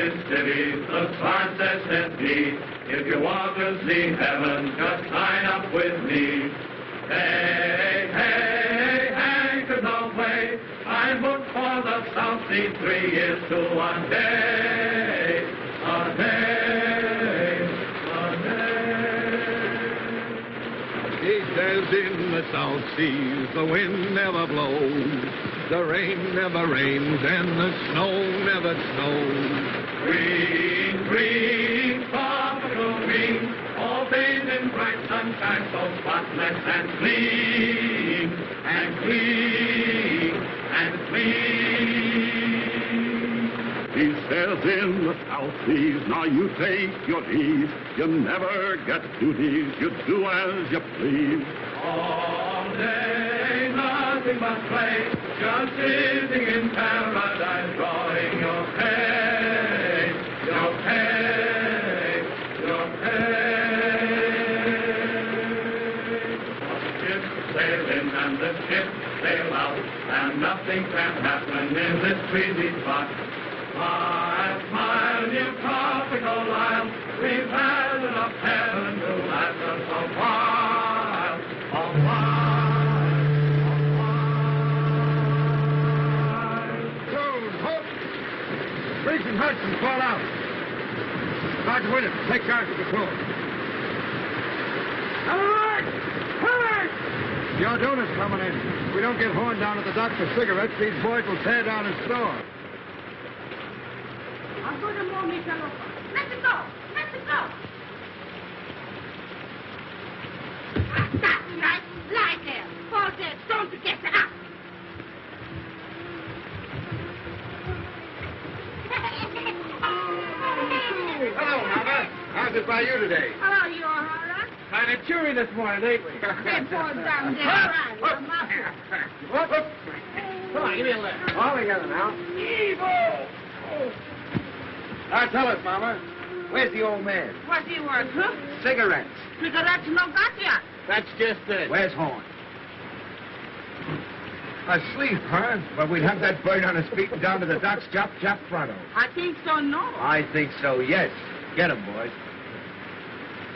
this city, the sign says empty. If you want to see heaven, just sign up with me. Hey, hey, anchors away. I booked for the South Sea 3 years to one day. A day, a day. He says in the South Seas the wind never blows, the rain never rains, and the snow never snows. Green, green, tropical green, all bathed in bright sunshine, so spotless and clean, and clean, and clean. He says in the South Seas, now you take your ease, you never get duties, you do as you please. All day, nothing but play, just sitting in paradise, drawing your pay, your pay, your pay. The ship sail in and the ship sail out, and nothing can happen in this breezy spot. Smile, smile, you tropical isle, we've had enough heaven to last us a while, a while, a while. Briggs and Hudson, fall out. Dr. Williams, take charge of the crew. Alert! Alert! Your donor's coming in. If we don't get horned down at the dock for cigarettes, these boys will tear down his store. I'll go to more, Mr. Loco. Let it go! Let it go! Stop, right? Lie there. Fall dead. Don't forget to act. Hello, Mama. How's it by you today? Hello, you all right? Kind of cheery this morning, ain't we? They fall down there crying. Come on, give me a lift. All together now. Evil! Now tell us, Mama, where's the old man? What's he worth, huh? Cigarettes. Cigarettes no got yet. That's just it. Where's Horn? Asleep, huh? But we'd have that bird on his feet and down to the docks, chop pronto. I think so, no. I think so, yes. Get him, boys.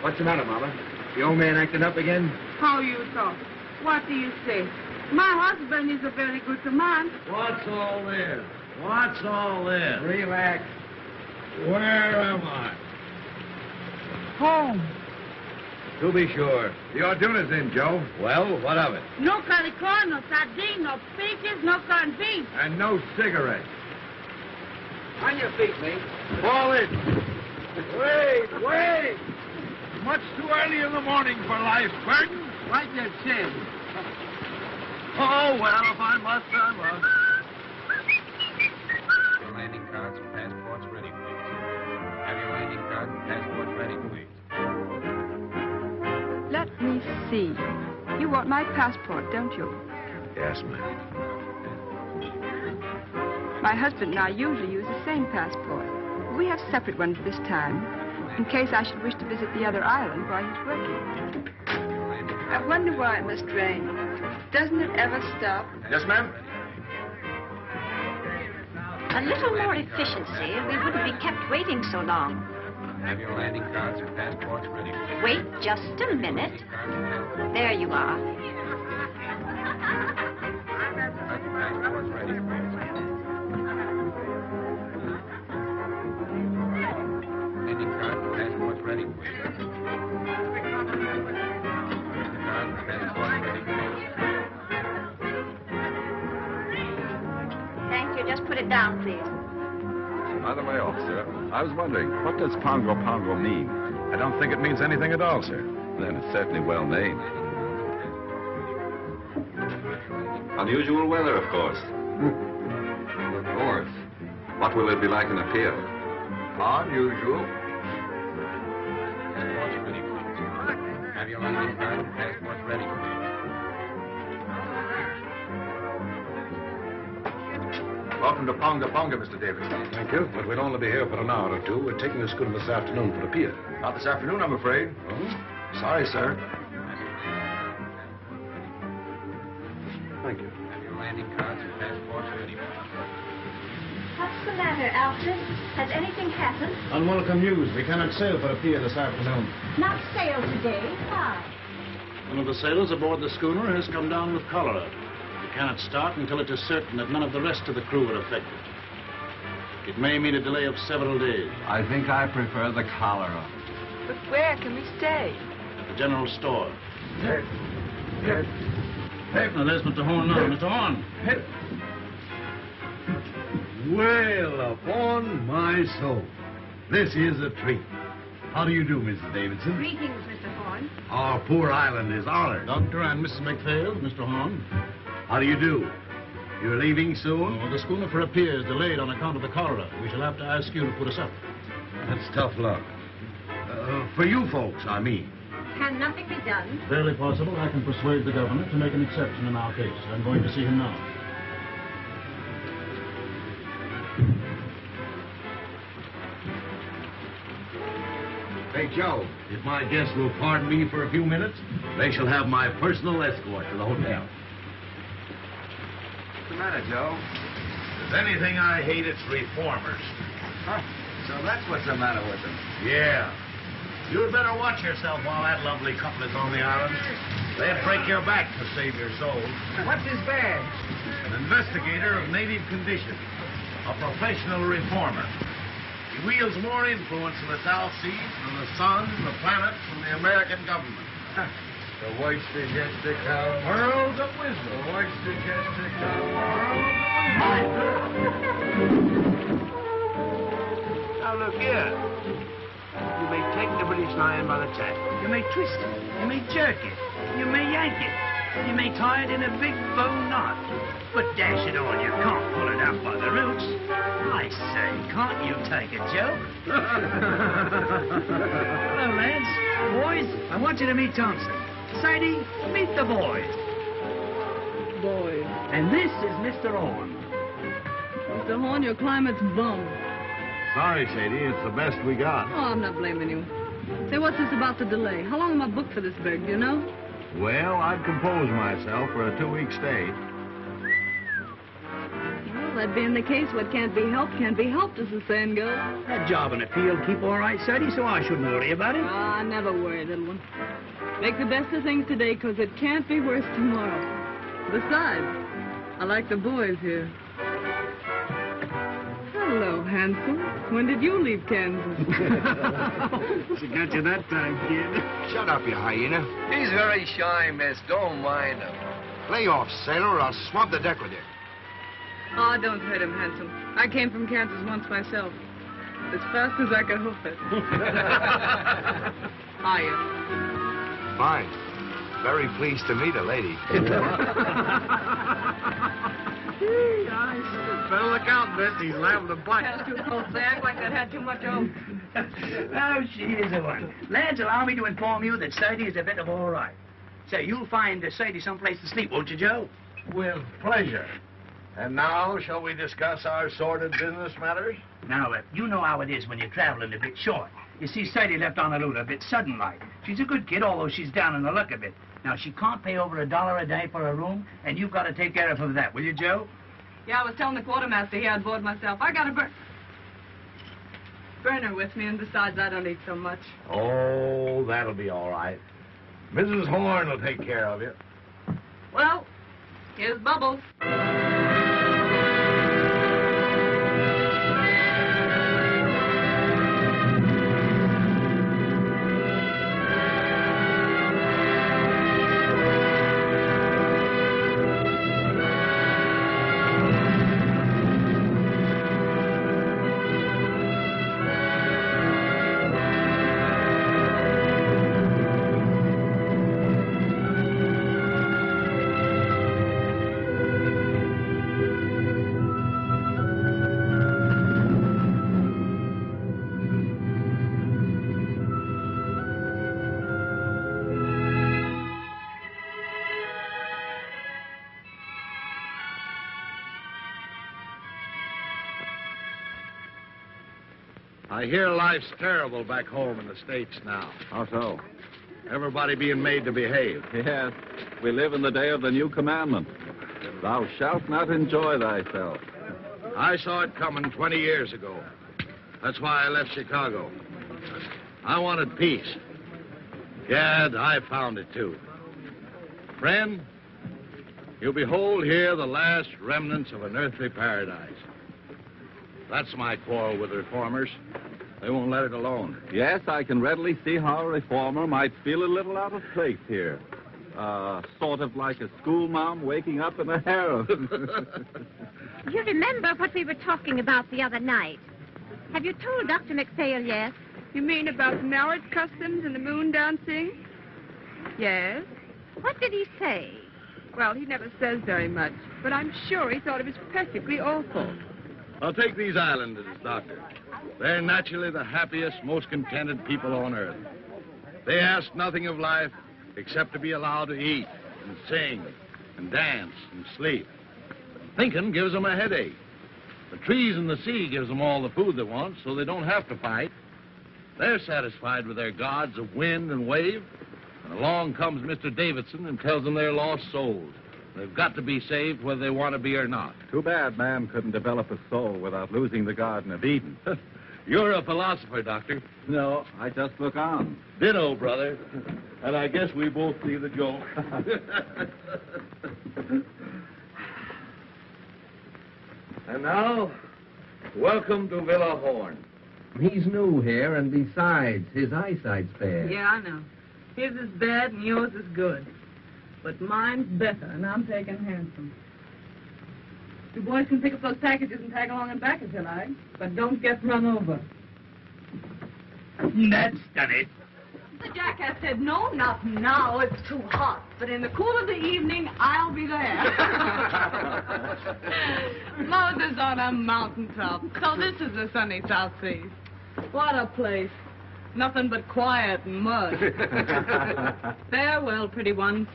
What's the matter, Mama? The old man acting up again? How you talk? What do you say? My husband is a very good man. What's all this? What's all this? Relax. Where am I? Home. To be sure. The Orduna's in, Joe. Well, what of it? No calicorn, no sardine, no peaches, no corned beef. And no cigarettes. On your feet, mate. Fall in. Wait! Much too early in the morning for life's burden. Like your chin. Oh, well, if I must, I must. Your landing cards and passports ready, please. Have your landing cards and passports ready, please. Let me see. You want my passport, don't you? Yes, ma'am. My husband and I usually use the same passport. We have separate ones this time, in case I should wish to visit the other island while he's working. I wonder why it must rain. Doesn't it ever stop? Yes, ma'am. A little more efficiency, and we wouldn't be kept waiting so long. Have your landing cards and passports ready, please. Wait just a minute. There you are. Have your passports ready, please. Landing cards and passports ready, please. Landing cards and passports ready, please. Thank you. Just put it down, please. By the way, officer, I was wondering, what does Pago Pago mean? I don't think it means anything at all, sir. Then it's certainly well named. Unusual weather, of course. Of course. What will it be like in a pier? Unusual. Passports ready, please. Have your landing cards and passports ready, please. Welcome to Pago Pago, Mr. Davidson. Thank you, but we'll only be here for an hour or two. We're taking the schooner this afternoon for a pier. Not this afternoon, I'm afraid. Oh? Sorry, sir. Thank you. Have your landing cards and passports ready, please. What's the matter, Alfred? Has anything happened? Unwelcome news. We cannot sail for a pier this afternoon. Not sail today. Why? One of the sailors aboard the schooner has come down with cholera. We cannot start until it is certain that none of the rest of the crew are affected. It may mean a delay of several days. I think I prefer the cholera. But where can we stay? At the general store. Now, there's Mr. Horn now. Mr. Horn. Well, upon my soul. This is a treat. How do you do, Mrs. Davidson? Greetings, Mr. Horn. Our poor island is honored. Doctor and Mrs. MacPhails, Mr. Horn. How do you do? You're leaving soon? Oh, the schooner for a pier is delayed on account of the cholera. We shall have to ask you to put us up. That's tough luck. For you folks, I mean. Can nothing be done? Barely possible. I can persuade the governor to make an exception in our case. I'm going to see him now. Hey, Joe, if my guests will pardon me for a few minutes, they shall have my personal escort to the hotel. What's the matter, Joe? If there's anything I hate, it's reformers. Huh? So that's what's the matter with them. Yeah. You'd better watch yourself while that lovely couple is on the island. They'd break your back to save your soul. What's his badge? An investigator of native condition. A professional reformer. He wields more influence in the South Seas than the sun, the planets, and the American government. The white suggested cow. Pearls of wisdom. The white suggested cow. Now look here. You may take the British lion by the tail. You may twist it. You may jerk it. You may yank it. You may tie it in a big bow knot. But dash it all, you can't pull it out by the roots. I say, can't you take a joke? Hello, lads. Boys, I want you to meet Thompson. Sadie, meet the boys. Boys. And this is Mr. Horn. Mr. Horn, your climate's bum. Sorry, Sadie. It's the best we got. Oh, I'm not blaming you. Say, what's this about the delay? How long am I booked for this brig, do you know? Well, I'd compose myself for a 2-week stay. Well, that being the case, what can't be helped, as the saying goes. That job in the field keep all right, Sadie, so I shouldn't worry about it. Ah, never worry, little one. Make the best of things today, 'cause it can't be worse tomorrow. Besides, I like the boys here. Hello, handsome. When did you leave Kansas? She got you that time, kid. Shut up, you hyena. He's very shy, miss. Don't mind him. Lay off, sailor, or I'll swab the deck with you. Oh, don't hurt him, handsome. I came from Kansas once myself. As fast as I could hoof it. Hiya. Fine. Very pleased to meet a lady. Better look out, miss. He's laughing to bite. That's too close. They act like they'd had too much of. Oh, she is the one. Lads, allow me to inform you that Sadie is a bit of all right. So you'll find Sadie someplace to sleep, won't you, Joe? With pleasure. And now, shall we discuss our sordid business matters? Now, you know how it is when you're traveling a bit short. You see, Sadie left Honolulu a bit sudden-like. She's a good kid, although she's down in the luck a bit. Now, she can't pay over $1 a day for a room, and you've got to take care of her for that, will you, Joe? Yeah, I was telling the quartermaster here on board myself. I got a burner with me, and besides, I don't eat so much. Oh, that'll be all right. Mrs. Horn will take care of you. Well, here's Bubbles. I hear life's terrible back home in the States now. How so? Everybody being made to behave. Yes, we live in the day of the new commandment. Thou shalt not enjoy thyself. I saw it coming 20 years ago. That's why I left Chicago. I wanted peace. Gad, I found it too. Friend, you behold here the last remnants of an earthly paradise. That's my quarrel with the reformers. They won't let it alone. Yes, I can readily see how a reformer might feel a little out of place here. Sort of like a schoolma'am waking up in a harem. You remember what we were talking about the other night? Have you told Dr. MacPhails yet? You mean about marriage customs and the moon dancing? Yes. What did he say? Well, he never says very much, but I'm sure he thought it was perfectly awful. I'll take these islanders, Doctor. They're naturally the happiest, most contented people on earth. They ask nothing of life except to be allowed to eat and sing and dance and sleep. Thinking gives them a headache. The trees and the sea gives them all the food they want, so they don't have to fight. They're satisfied with their gods of wind and wave. And along comes Mr. Davidson and tells them they're lost souls. They've got to be saved whether they want to be or not. Too bad man couldn't develop a soul without losing the Garden of Eden. You're a philosopher, Doctor. No, I just look on. Ditto, brother. And I guess we both see the joke. And now, welcome to Villa Horn. He's new here, and besides, his eyesight's bad. Yeah, I know. His is bad and yours is good. But mine's better, and I'm taking handsome. You boys can pick up those packages and tag along and back if you like, but don't get run over. That's done it. The jackass said, no, not now, it's too hot. But in the cool of the evening, I'll be there. Moses on a mountaintop. So this is the sunny South Seas. What a place. Nothing but quiet and mud. Farewell, pretty ones.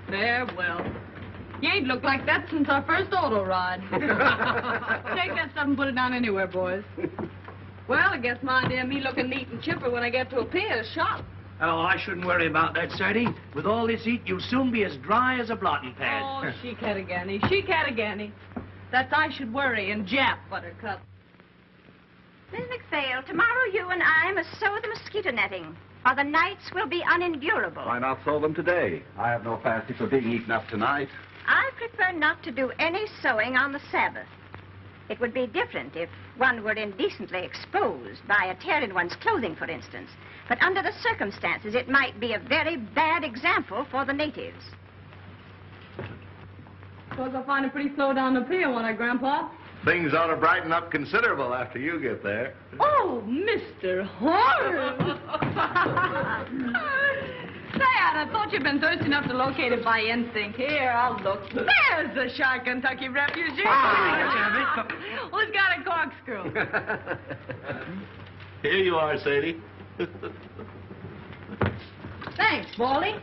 Farewell. You ain't looked like that since our first auto ride. Take that stuff and put it down anywhere, boys. Well, I guess my idea of me looking neat and chipper when I get to a pier is shot. Oh, I shouldn't worry about that, Sadie. With all this heat, you'll soon be as dry as a blotting pad. Oh, she-cat-a-ganny, she-cat-a-ganny. That's I should worry and Jap, Buttercup. Miss MacPhails, tomorrow you and I must sew the mosquito netting, or the nights will be unendurable. Why not sew them today? I have no fancy for being eaten up tonight. I prefer not to do any sewing on the Sabbath. It would be different if one were indecently exposed by a tear in one's clothing, for instance. But under the circumstances, it might be a very bad example for the natives. Suppose I'll find it pretty slow down the pier, won't I, Grandpa? Things ought to brighten up considerable after you get there. Oh, Mr. Horace! Say, I thought you'd been thirsty enough to locate it by instinct. Here, I'll look. There's the shy Kentucky refugee. Who's got a corkscrew? Here you are, Sadie. Thanks, Baldy.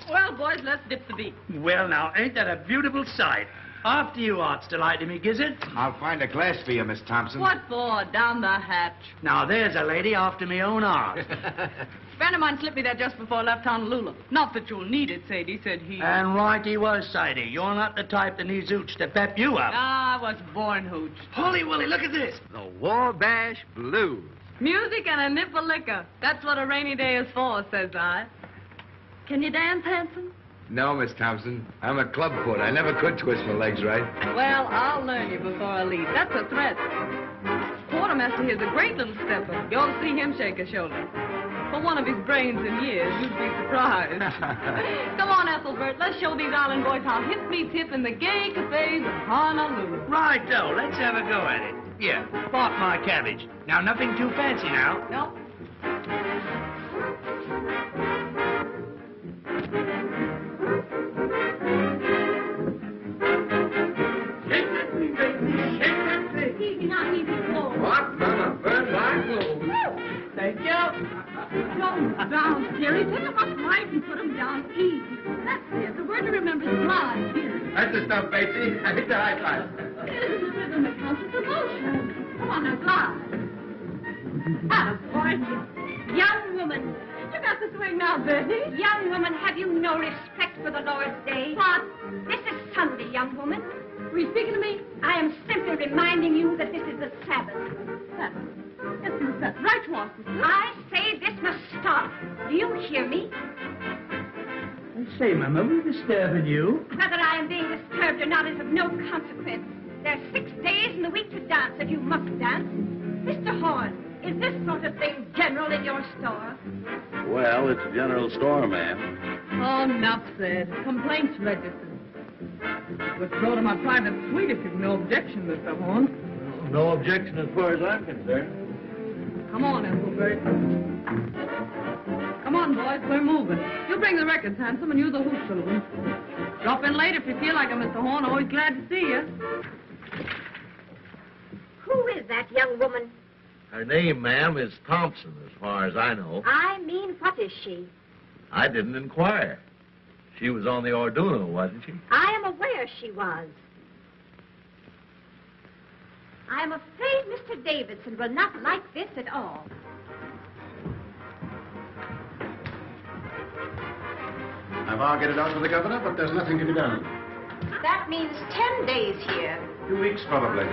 Well, boys, let's dip the beat. Well, now, ain't that a beautiful sight? After you, Art's delighted me, Gizzard. I'll find a glass for you, Miss Thompson. What for? Down the hatch. Now, there's a lady after me own art. Friend of mine slipped me that just before I left Honolulu. Not that you'll need it, Sadie, said he. And right he was, Sadie. You're not the type that needs hooch to pep you up. I was born hooched. Holy Willie, look at this. The Wabash Blues. Music and a nip of liquor. That's what a rainy day is for, says I. Can you dance, Hanson? No, Miss Thompson. I'm a clubfoot. I never could twist my legs right. Well, I'll learn you before I leave. That's a threat. Quartermaster here's a great little stepper. You ought to see him shake a shoulder. For one of his brains in years, you'd be surprised. Come on, Ethelbert. Let's show these island boys how hip meets hip in the gay cafes of Honolulu. Righto, let's have a go at it. Here, spot my cabbage. Now, nothing too fancy now. Nope. What? Mama, burn my clothes. Thank you. Go down, Jerry. Pick them up right and put them down easy. That's it. The word to remember is glide, Jerry. That's the stuff, Betsy. I hit the high five. It isn't the rhythm that counts, it's emotion. Come on now, glide. Attaboy. Young woman, you got to swing now, Betty? Young woman, have you no respect for the Lord's day? What? This is Sunday, young woman. Were you speaking to me? I am simply reminding you that this is the Sabbath. Sabbath? That's right, Swan, sister. I say this must stop. Do you hear me? I say, Mama, we're disturbing you. Whether I am being disturbed or not is of no consequence. There are 6 days in the week to dance, and you must dance. Mr. Horn, is this sort of thing general in your store? Well, it's a general store, ma'am. Oh, enough said. Complaints registered. Let's go to my private suite if you've no objection, Mr. Horn. No objection as far as I'm concerned. Come on, Ethelbert. Come on, boys, we're moving. You bring the records, Handsome, and you the hoop children. Drop in late if you feel like it, Mr. Horn. Always glad to see you. Who is that young woman? Her name, ma'am, is Thompson, as far as I know. I mean, what is she? I didn't inquire. She was on the Orduno, wasn't she? I am aware she was. I am afraid Mr. Davidson will not like this at all. I've argued it out with the governor, but there's nothing to be done. That means 10 days here. 2 weeks, probably.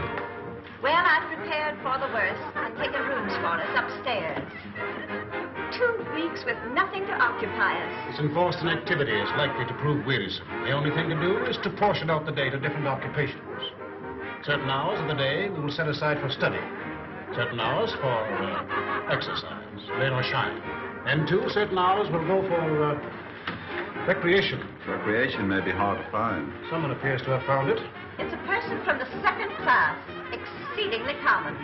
Well, I've prepared for the worst and taken rooms for us upstairs. 2 weeks with nothing to occupy us. This enforced inactivity is likely to prove wearisome. The only thing to do is to portion out the day to different occupations. Certain hours of the day we will set aside for study. Certain hours for exercise, rain or shine. And too, certain hours will go for recreation. Recreation may be hard to find. Someone appears to have found it. It's a person from the second class, exceedingly common,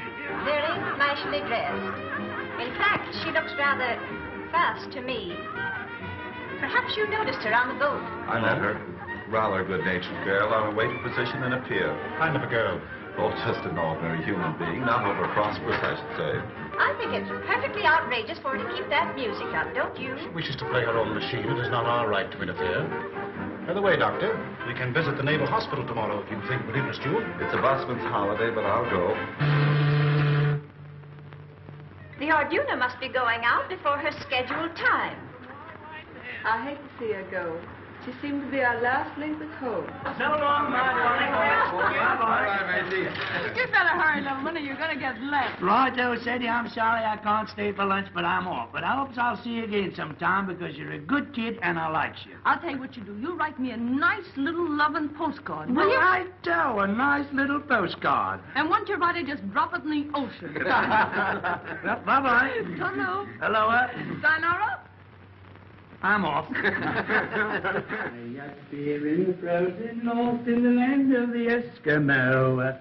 very flashily dressed. In fact, she looks rather fast to me. Perhaps you noticed her on the boat. I met her. Rather a good-natured girl on a waiting position in a pier. Kind of a girl. Oh, just an ordinary human being, not over prosperous, I should say. I think it's perfectly outrageous for her to keep that music up, don't you? She wishes to play her own machine. It is not our right to interfere. By the way, Doctor, we can visit the Naval Hospital tomorrow if you think it would interest you. It's a busman's holiday, but I'll go. The Orduna must be going out before her scheduled time. I hate to see her go. She seemed to be our last link with hope. So long, my darling. You better hurry, little one, or you're going to get left. Right, though, Sadie, I'm sorry I can't stay for lunch, but I'm off. But I hope I'll see you again sometime because you're a good kid and I likes you. I'll tell you what you do. You write me a nice little loving postcard, will Well, you? I tell, a nice little postcard. And once you write it, just drop it in the ocean. Well, bye-bye. Hello. Hello, Sayonara. I'm off. I got beer in the frozen north in the land of the Eskimo.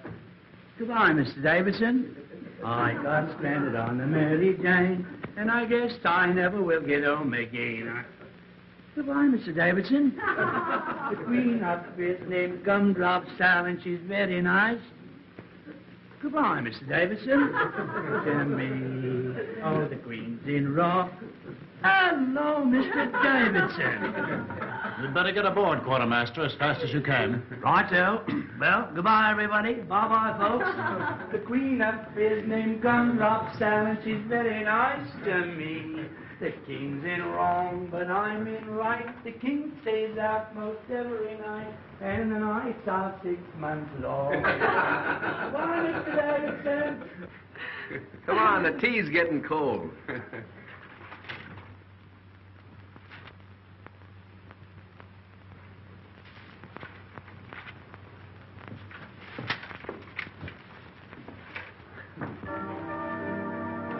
Goodbye, Mr. Davidson. I got stranded on the Mary Jane, and I guess I never will get home again. Goodbye, Mr. Davidson. The Queen outfit named Gumdrop Sal, and she's very nice. Goodbye, Mr. Davidson. To me, oh, the Queen's in rock. Hello, Mr. Davidson. You'd better get aboard, Quartermaster, as fast as you can. Righto. Well, goodbye, everybody. Bye-bye, folks. The Queen of is named Gumdrop Sal, and she's very nice to me. The King's in wrong, but I'm in right. The King stays out most every night, and the nights are 6 months long. Bye, Mr. Davidson. Come on, the tea's getting cold.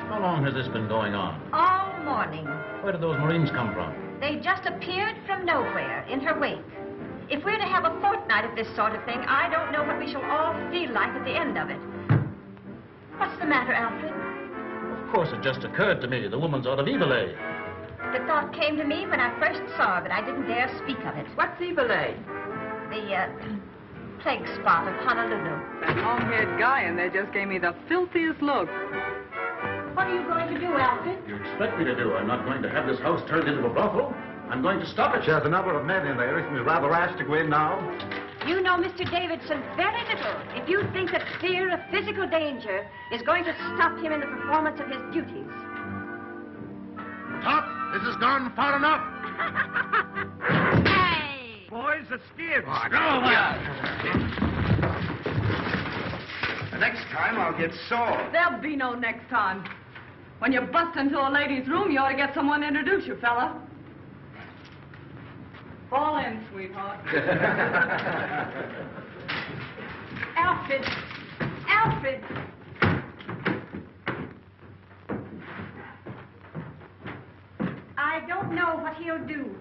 How long has this been going on? All morning. Where did those Marines come from? They just appeared from nowhere in her wake. If we're to have a fortnight of this sort of thing, I don't know what we shall all feel like at the end of it. What's the matter, Alfred? Of course, it just occurred to me. The woman's out of Evil. The thought came to me when I first saw her, but I didn't dare speak of it. What's Evil? The, plague spot of Honolulu. That long-haired guy in there just gave me the filthiest look. What are you going to do, Alfred? You expect me to do? I'm not going to have this house turned into a brothel. I'm going to stop it. There's a number of men in there. Isn't it rather rash to go in now? You know Mr. Davidson very little if you think that fear of physical danger is going to stop him in the performance of his duties. Top This has gone far enough. Hey! Boys, the skids. Oh, go away. The next time I'll get sore. There'll be no next time. When you bust into a lady's room, you ought to get someone to introduce you, fella. Fall in, sweetheart. Alfred! Alfred! I don't know what he'll do.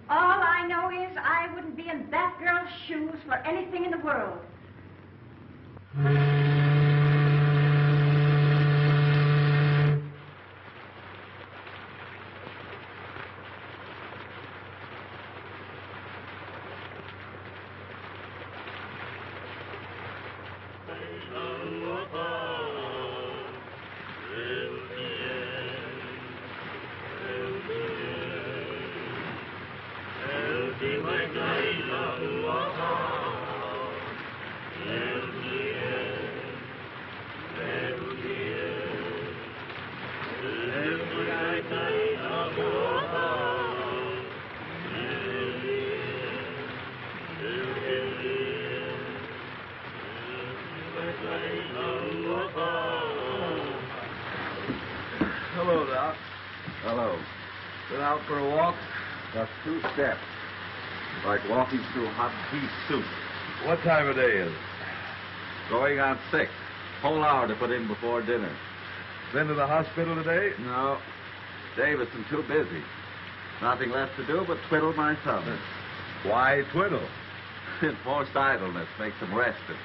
All I know is I wouldn't be in that girl's shoes for anything in the world. Hello, Doc. Hello. Been out for a walk? Just 2 steps. Like walking through hot beef soup. What time of day is it? Going on 6. Whole hour to put in before dinner. Been to the hospital today? No. Davidson too busy. Nothing left to do but twiddle my thumbs. Why twiddle? Enforced idleness makes them rested.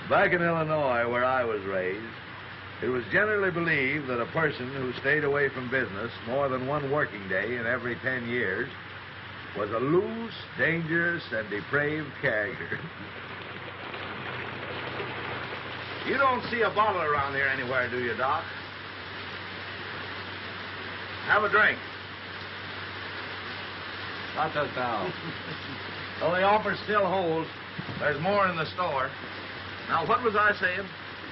Back in Illinois, where I was raised, it was generally believed that a person who stayed away from business more than one working day in every 10 years was a loose, dangerous, and depraved character. You don't see a bottle around here anywhere, do you, Doc? Have a drink. Not just now. Well, the offer still holds. There's more in the store. Now, what was I saying?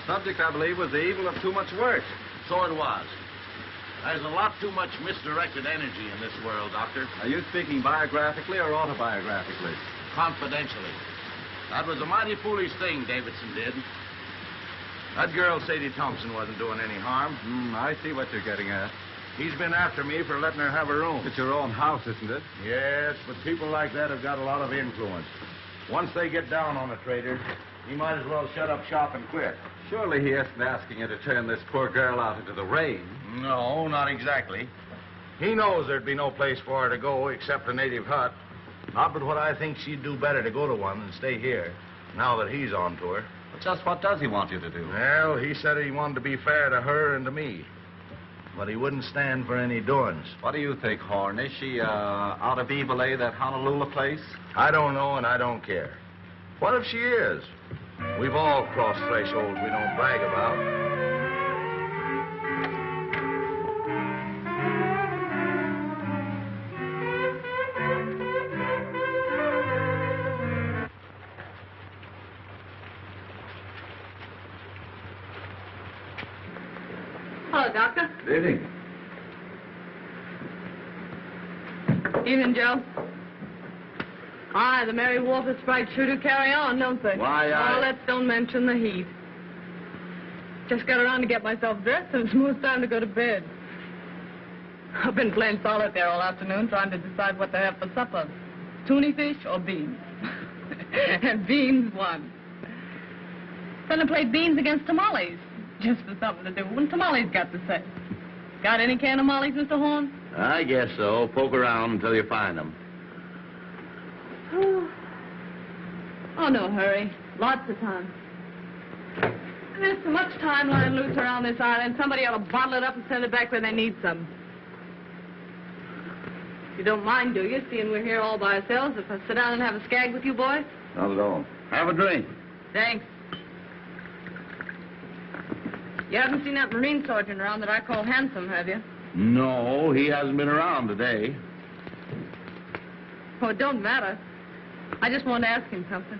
Subject, I believe, was the evil of too much work. So it was. There's a lot too much misdirected energy in this world, Doctor. Are you speaking biographically or autobiographically? Confidentially. That was a mighty foolish thing Davidson did. That girl, Sadie Thompson, wasn't doing any harm. I see what you're getting at. He's been after me for letting her have her room. It's your own house, isn't it? Yes, but people like that have got a lot of influence. Once they get down on a trader, he might as well shut up shop and quit. Surely he isn't asking you to turn this poor girl out into the rain. No, not exactly. He knows there'd be no place for her to go except a native hut. Not but what I think she'd do better to go to one than stay here, now that he's on to her. But just what does he want you to do? Well, he said he wanted to be fair to her and to me. But he wouldn't stand for any doings. What do you think, Horn? Is she out of Evilay, that Honolulu place? I don't know, and I don't care. What if she is? We've all crossed thresholds we don't brag about. Hello, Doctor. Good evening. Evening, Joe. Aye, the Merry Water Sprite sure do carry on, don't they? Why, Oh, let's don't mention the heat. Just got around to get myself dressed, and it's most time to go to bed. I've been playing solitaire all afternoon, trying to decide what to have for supper. Tuna fish or beans? And beans won. Then I played beans against tamales, just for something to do when tamales got to say. Got any can of mollies, Mr. Horn? I guess so. Poke around until you find them. Oh, no hurry. Lots of time. There's so much time lying loose around this island, somebody ought to bottle it up and send it back where they need some. You don't mind, do you, seeing we're here all by ourselves, if I sit down and have a skag with you boys? Not at all. Have a drink. Thanks. You haven't seen that Marine sergeant around that I call handsome, have you? No, he hasn't been around today. Oh, it don't matter. I just wanted to ask him something.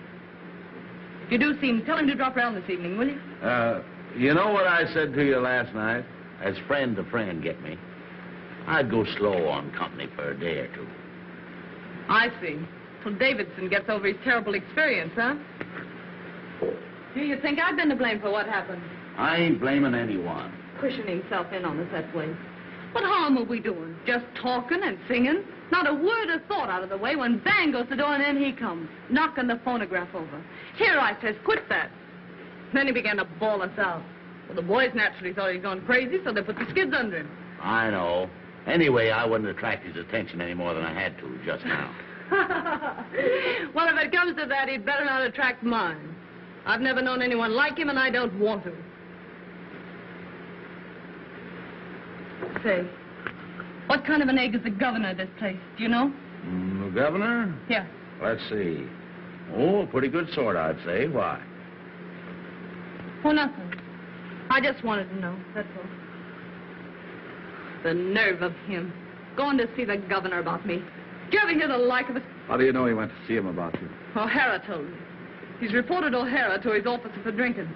If you do see him, tell him to drop around this evening, will you? You know what I said to you last night? As friend to friend, get me. I'd go slow on company for a day or two. I see. Till Davidson gets over his terrible experience, huh? Do you think I've been to blame for what happened? I ain't blaming anyone. Pushing himself in on us that way. What harm are we doing? Just talking and singing? Not a word of thought out of the way when bang goes the door and in he comes, knocking the phonograph over. Here, I says, quit that. Then he began to bawl us out. Well, the boys naturally thought he'd gone crazy, so they put the skids under him. I know. Anyway, I wouldn't attract his attention any more than I had to just now. Well, if it comes to that, he'd better not attract mine. I've never known anyone like him, and I don't want to. Say, what kind of an egg is the governor of this place? Do you know? The governor? Yeah. Let's see. Oh, a pretty good sort, I'd say. Why? Oh, nothing. I just wanted to know, that's all. The nerve of him. Going to see the governor about me. Did you ever hear the like of it? How do you know he went to see him about you? O'Hara told me. He's reported O'Hara to his officer for drinking.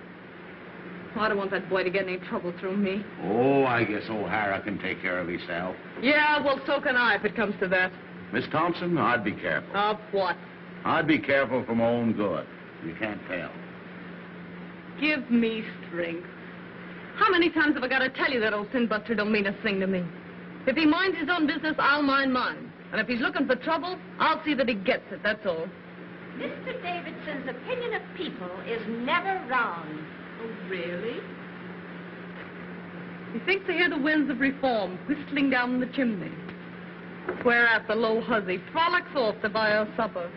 Oh, I don't want that boy to get any trouble through me. Oh, I guess O'Hara can take care of himself. Yeah, well, so can I if it comes to that. Miss Thompson, I'd be careful. Of what? I'd be careful for my own good. You can't tell. Give me strength. How many times have I got to tell you that old sin-buster don't mean a thing to me? If he minds his own business, I'll mind mine. And if he's looking for trouble, I'll see that he gets it, that's all. Mr. Davidson's opinion of people is never wrong. Oh, really? He thinks to hear the winds of reform whistling down the chimney. Whereat the low hussy frolics off to buy her supper.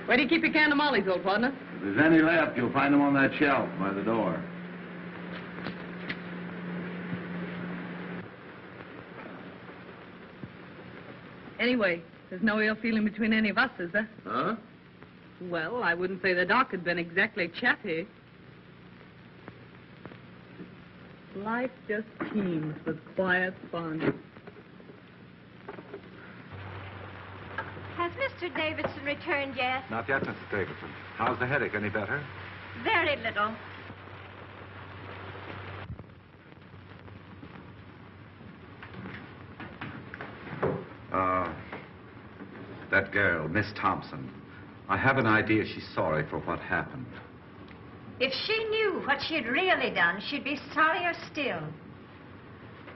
Where do you keep your can of mollies, old partner? If there's any left, you'll find them on that shelf by the door. Anyway, there's no ill feeling between any of us, is there? Huh? Well, I wouldn't say the doc had been exactly chappy. Life just teems with quiet fun. Has Mr. Davidson returned yet? Not yet, Mrs. Davidson. How's the headache? Any better? Very little. That girl, Miss Thompson. I have an idea she's sorry for what happened. If she knew what she had really done, she'd be sorrier still.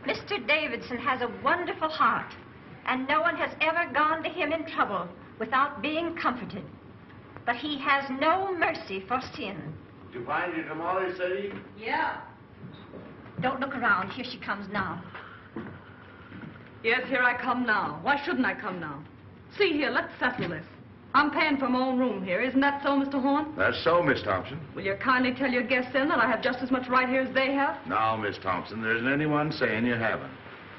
Mr. Davidson has a wonderful heart, and no one has ever gone to him in trouble without being comforted. But he has no mercy for sin. Did you find your tamales, Sadie? Yeah. Don't look around. Here she comes now. Yes, here I come now. Why shouldn't I come now? See here, let's settle this. I'm paying for my own room here. Isn't that so, Mr. Horn? That's so, Miss Thompson. Will you kindly tell your guests then that I have just as much right here as they have? No, Miss Thompson, there isn't anyone saying you haven't.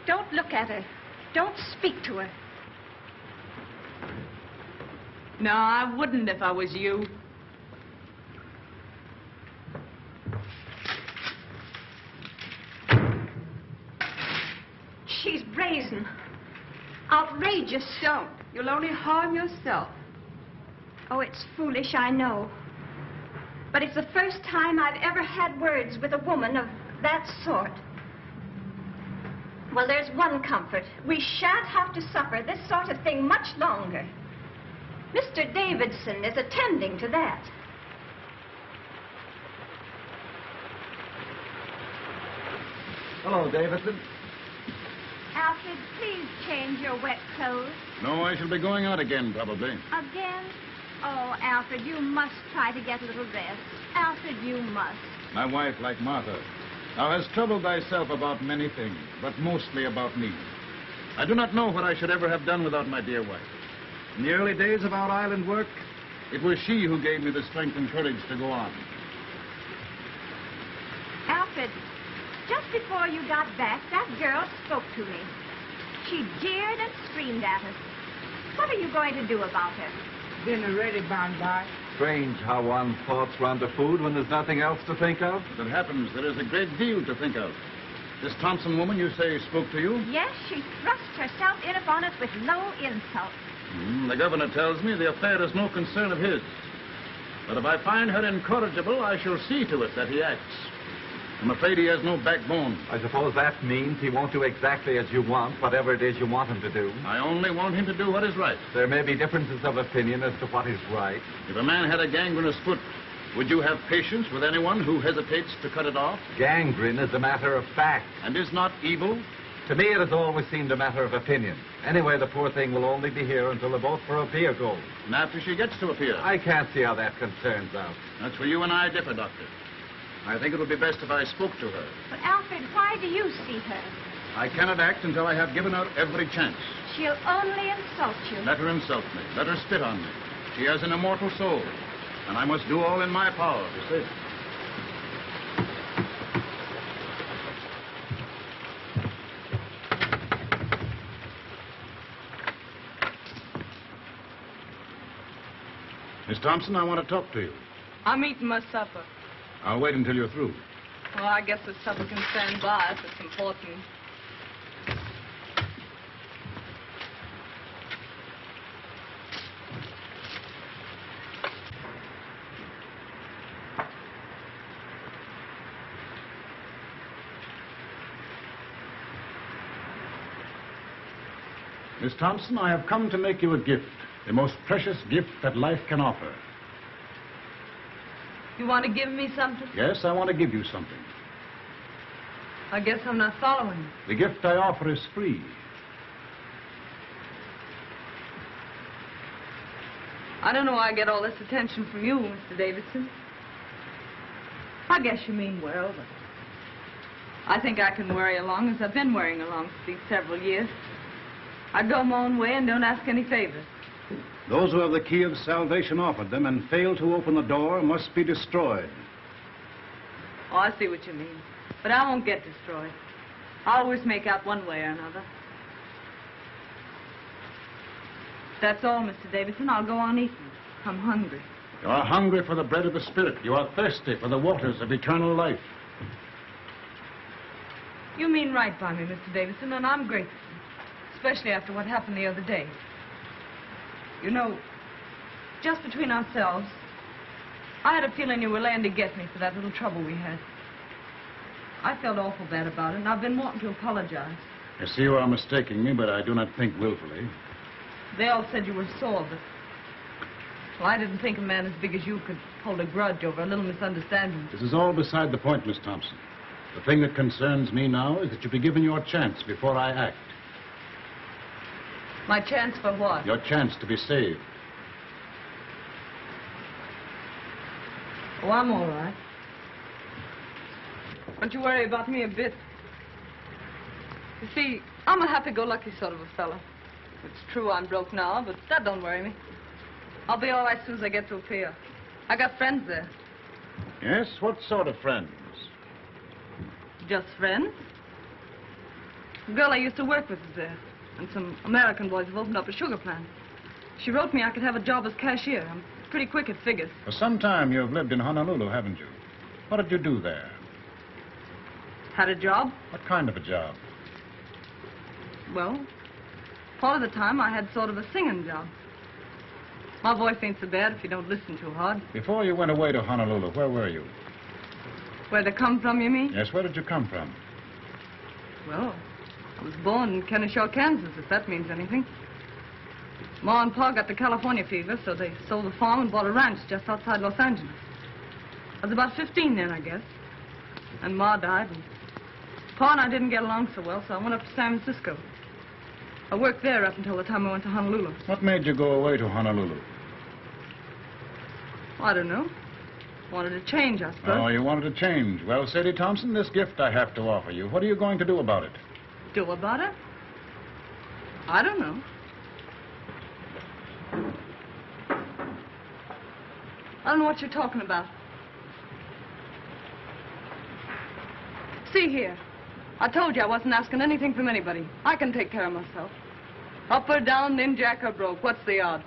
Don't look at her. Don't speak to her. No, I wouldn't if I was you. She's brazen. Outrageous. Don't. You'll only harm yourself. Oh, it's foolish, I know. But it's the first time I've ever had words with a woman of that sort. Well, there's one comfort. We shan't have to suffer this sort of thing much longer. Mr. Davidson is attending to that. Hello, Davidson. Alfred, please change your wet clothes. No, I shall be going out again, probably. Again? Oh, Alfred, you must try to get a little rest. Alfred, you must. My wife, like Martha, thou hast troubled thyself about many things, but mostly about me. I do not know what I should ever have done without my dear wife. In the early days of our island work, it was she who gave me the strength and courage to go on. Alfred, just before you got back, that girl spoke to me. She jeered and screamed at us. What are you going to do about her? Dinner ready, by. Strange how one thoughts round to food when there's nothing else to think of. As it happens, there is a great deal to think of. This Thompson woman, you say, spoke to you? Yes, she thrust herself in upon us with low insult. The governor tells me the affair is no concern of his. But if I find her incorrigible, I shall see to it that he acts. I'm afraid he has no backbone. I suppose that means he won't do exactly as you want, whatever it is you want him to do. I only want him to do what is right. There may be differences of opinion as to what is right. If a man had a gangrenous foot, would you have patience with anyone who hesitates to cut it off? Gangrene is a matter of fact. And is not evil? To me, it has always seemed a matter of opinion. Anyway, the poor thing will only be here until the vote for a peer goes. And after she gets to appear? I can't see how that concerns us. That's where you and I differ, Doctor. I think it would be best if I spoke to her. But, Alfred, why do you see her? I cannot act until I have given her every chance. She'll only insult you. Let her insult me. Let her spit on me. She has an immortal soul, and I must do all in my power to save it. Miss Thompson, I want to talk to you. I'm eating my supper. I'll wait until you're through. Well, I guess the supper can stand by if it's important. Miss Thompson, I have come to make you a gift, the most precious gift that life can offer. You want to give me something? Yes, I want to give you something. I guess I'm not following. The gift I offer is free. I don't know why I get all this attention from you, Mr. Davidson. I guess you mean well, but I think I can worry along as I've been worrying along for these several years. I go my own way and don't ask any favors. Those who have the key of salvation offered them and fail to open the door must be destroyed. Oh, I see what you mean. But I won't get destroyed. I'll always make out one way or another. That's all, Mr. Davidson. I'll go on eating. I'm hungry. You are hungry for the bread of the Spirit. You are thirsty for the waters of eternal life. You mean right by me, Mr. Davidson, and I'm grateful. Especially after what happened the other day. You know, just between ourselves, I had a feeling you were laying to get me for that little trouble we had. I felt awful bad about it, and I've been wanting to apologize. I see you are mistaking me, but I do not think willfully. They all said you were sore, but... Well, I didn't think a man as big as you could hold a grudge over a little misunderstanding. This is all beside the point, Miss Thompson. The thing that concerns me now is that you be given your chance before I act. My chance for what? Your chance to be saved. Oh, I'm all right. Don't you worry about me a bit. You see, I'm a happy-go-lucky sort of a fella. It's true I'm broke now, but that don't worry me. I'll be all right as soon as I get to a pier. I got friends there. Yes? What sort of friends? Just friends. The girl I used to work with is there. And some American boys have opened up a sugar plant. She wrote me I could have a job as cashier. I'm pretty quick at figures. For some time you have lived in Honolulu, haven't you? What did you do there? Had a job? What kind of a job? Well, part of the time I had sort of a singing job. My voice ain't so bad if you don't listen too hard. Before you went away to Honolulu, where were you? Where they come from, you mean? Yes, where did you come from? Well, I was born in Kennesaw, Kansas, if that means anything. Ma and Pa got the California fever, so they sold the farm and bought a ranch just outside Los Angeles. I was about 15 then, I guess. And Ma died, and Pa and I didn't get along so well, so I went up to San Francisco. I worked there up until the time I went to Honolulu. What made you go away to Honolulu? I don't know. Wanted to change, I suppose. Oh, you wanted to change. Well, Sadie Thompson, this gift I have to offer you. What are you going to do about it? Do about it? I don't know. I don't know what you're talking about. See here. I told you I wasn't asking anything from anybody. I can take care of myself. Up or down, ninjack or broke, what's the odds?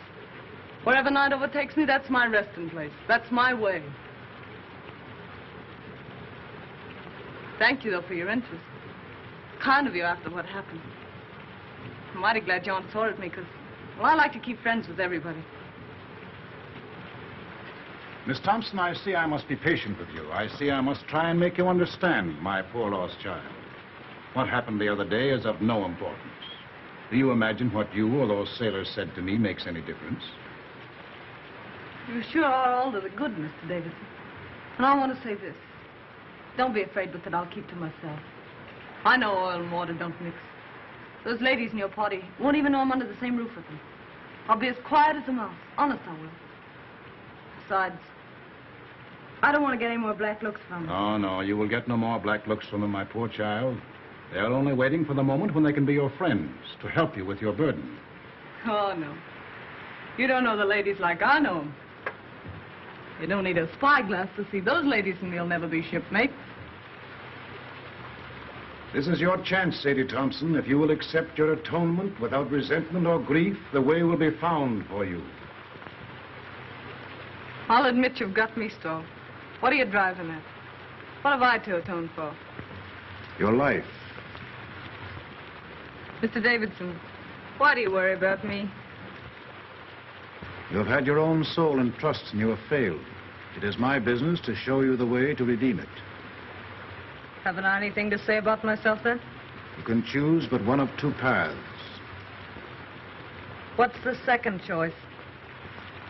Wherever night overtakes me, that's my resting place. That's my way. Thank you, though, for your interest. Kind of you after what happened. I'm mighty glad you aren't sore at me, because, well, I like to keep friends with everybody. Miss Thompson, I have come to ask you to marry me. Well, I like to keep friends with everybody. Miss Thompson, I have come to ask you to marry me. Will you marry me? Well, I like to keep friends with everybody. Miss Thompson, I see I must be patient with you. I see I must try and make you understand my poor lost child. What happened the other day is of no importance. Do you imagine what you or those sailors said to me makes any difference? You sure are all to the good, Mr. Davidson. And I want to say this. Don't be afraid with it. I'll keep to myself. I know oil and water don't mix. Those ladies in your party won't even know I'm under the same roof with them. I'll be as quiet as a mouse. Honest, I will. Besides, I don't want to get any more black looks from them. Oh, no, you will get no more black looks from them, my poor child. They're only waiting for the moment when they can be your friends, to help you with your burden. Oh, no. You don't know the ladies like I know them. You don't need a spyglass to see those ladies, and you'll never be shipmates. This is your chance, Sadie Thompson. If you will accept your atonement without resentment or grief, the way will be found for you. I'll admit you've got me stalled. What are you driving at? What have I to atone for? Your life. Mr. Davidson, why do you worry about me? You have had your own soul in trust, and you have failed. It is my business to show you the way to redeem it. Haven't I anything to say about myself, then? You can choose but one of two paths. What's the second choice?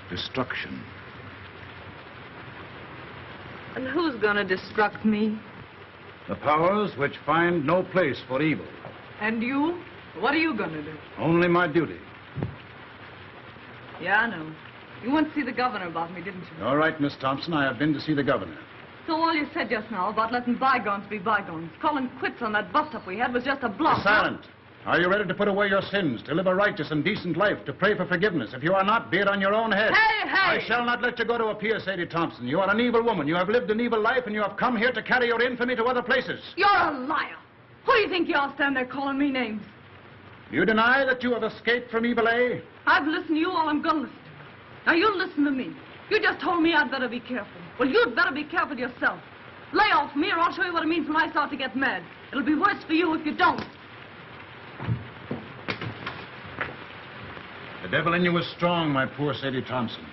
Destruction. And who's gonna destruct me? The powers which find no place for evil. And you? What are you gonna do? Only my duty. Yeah, I know. You went to see the governor about me, didn't you? All right, Miss Thompson, I have been to see the governor. So all you said just now about letting bygones be bygones, calling quits on that bust-up we had was just a bluff. Silent. Are you ready to put away your sins, to live a righteous and decent life, to pray for forgiveness? If you are not, be it on your own head. Hey, hey! I shall not let you go to appear, Sadie Thompson. You are an evil woman. You have lived an evil life, and you have come here to carry your infamy to other places. You're a liar. Who do you think you are standing there calling me names? You deny that you have escaped from evil, eh? I've listened to you all I'm gonna listen to. Now you listen to me. You just told me I'd better be careful. Well, you'd better be careful yourself. Lay off me, or I'll show you what it means when I start to get mad. It'll be worse for you if you don't. The devil in you is strong, my poor Sadie Thompson.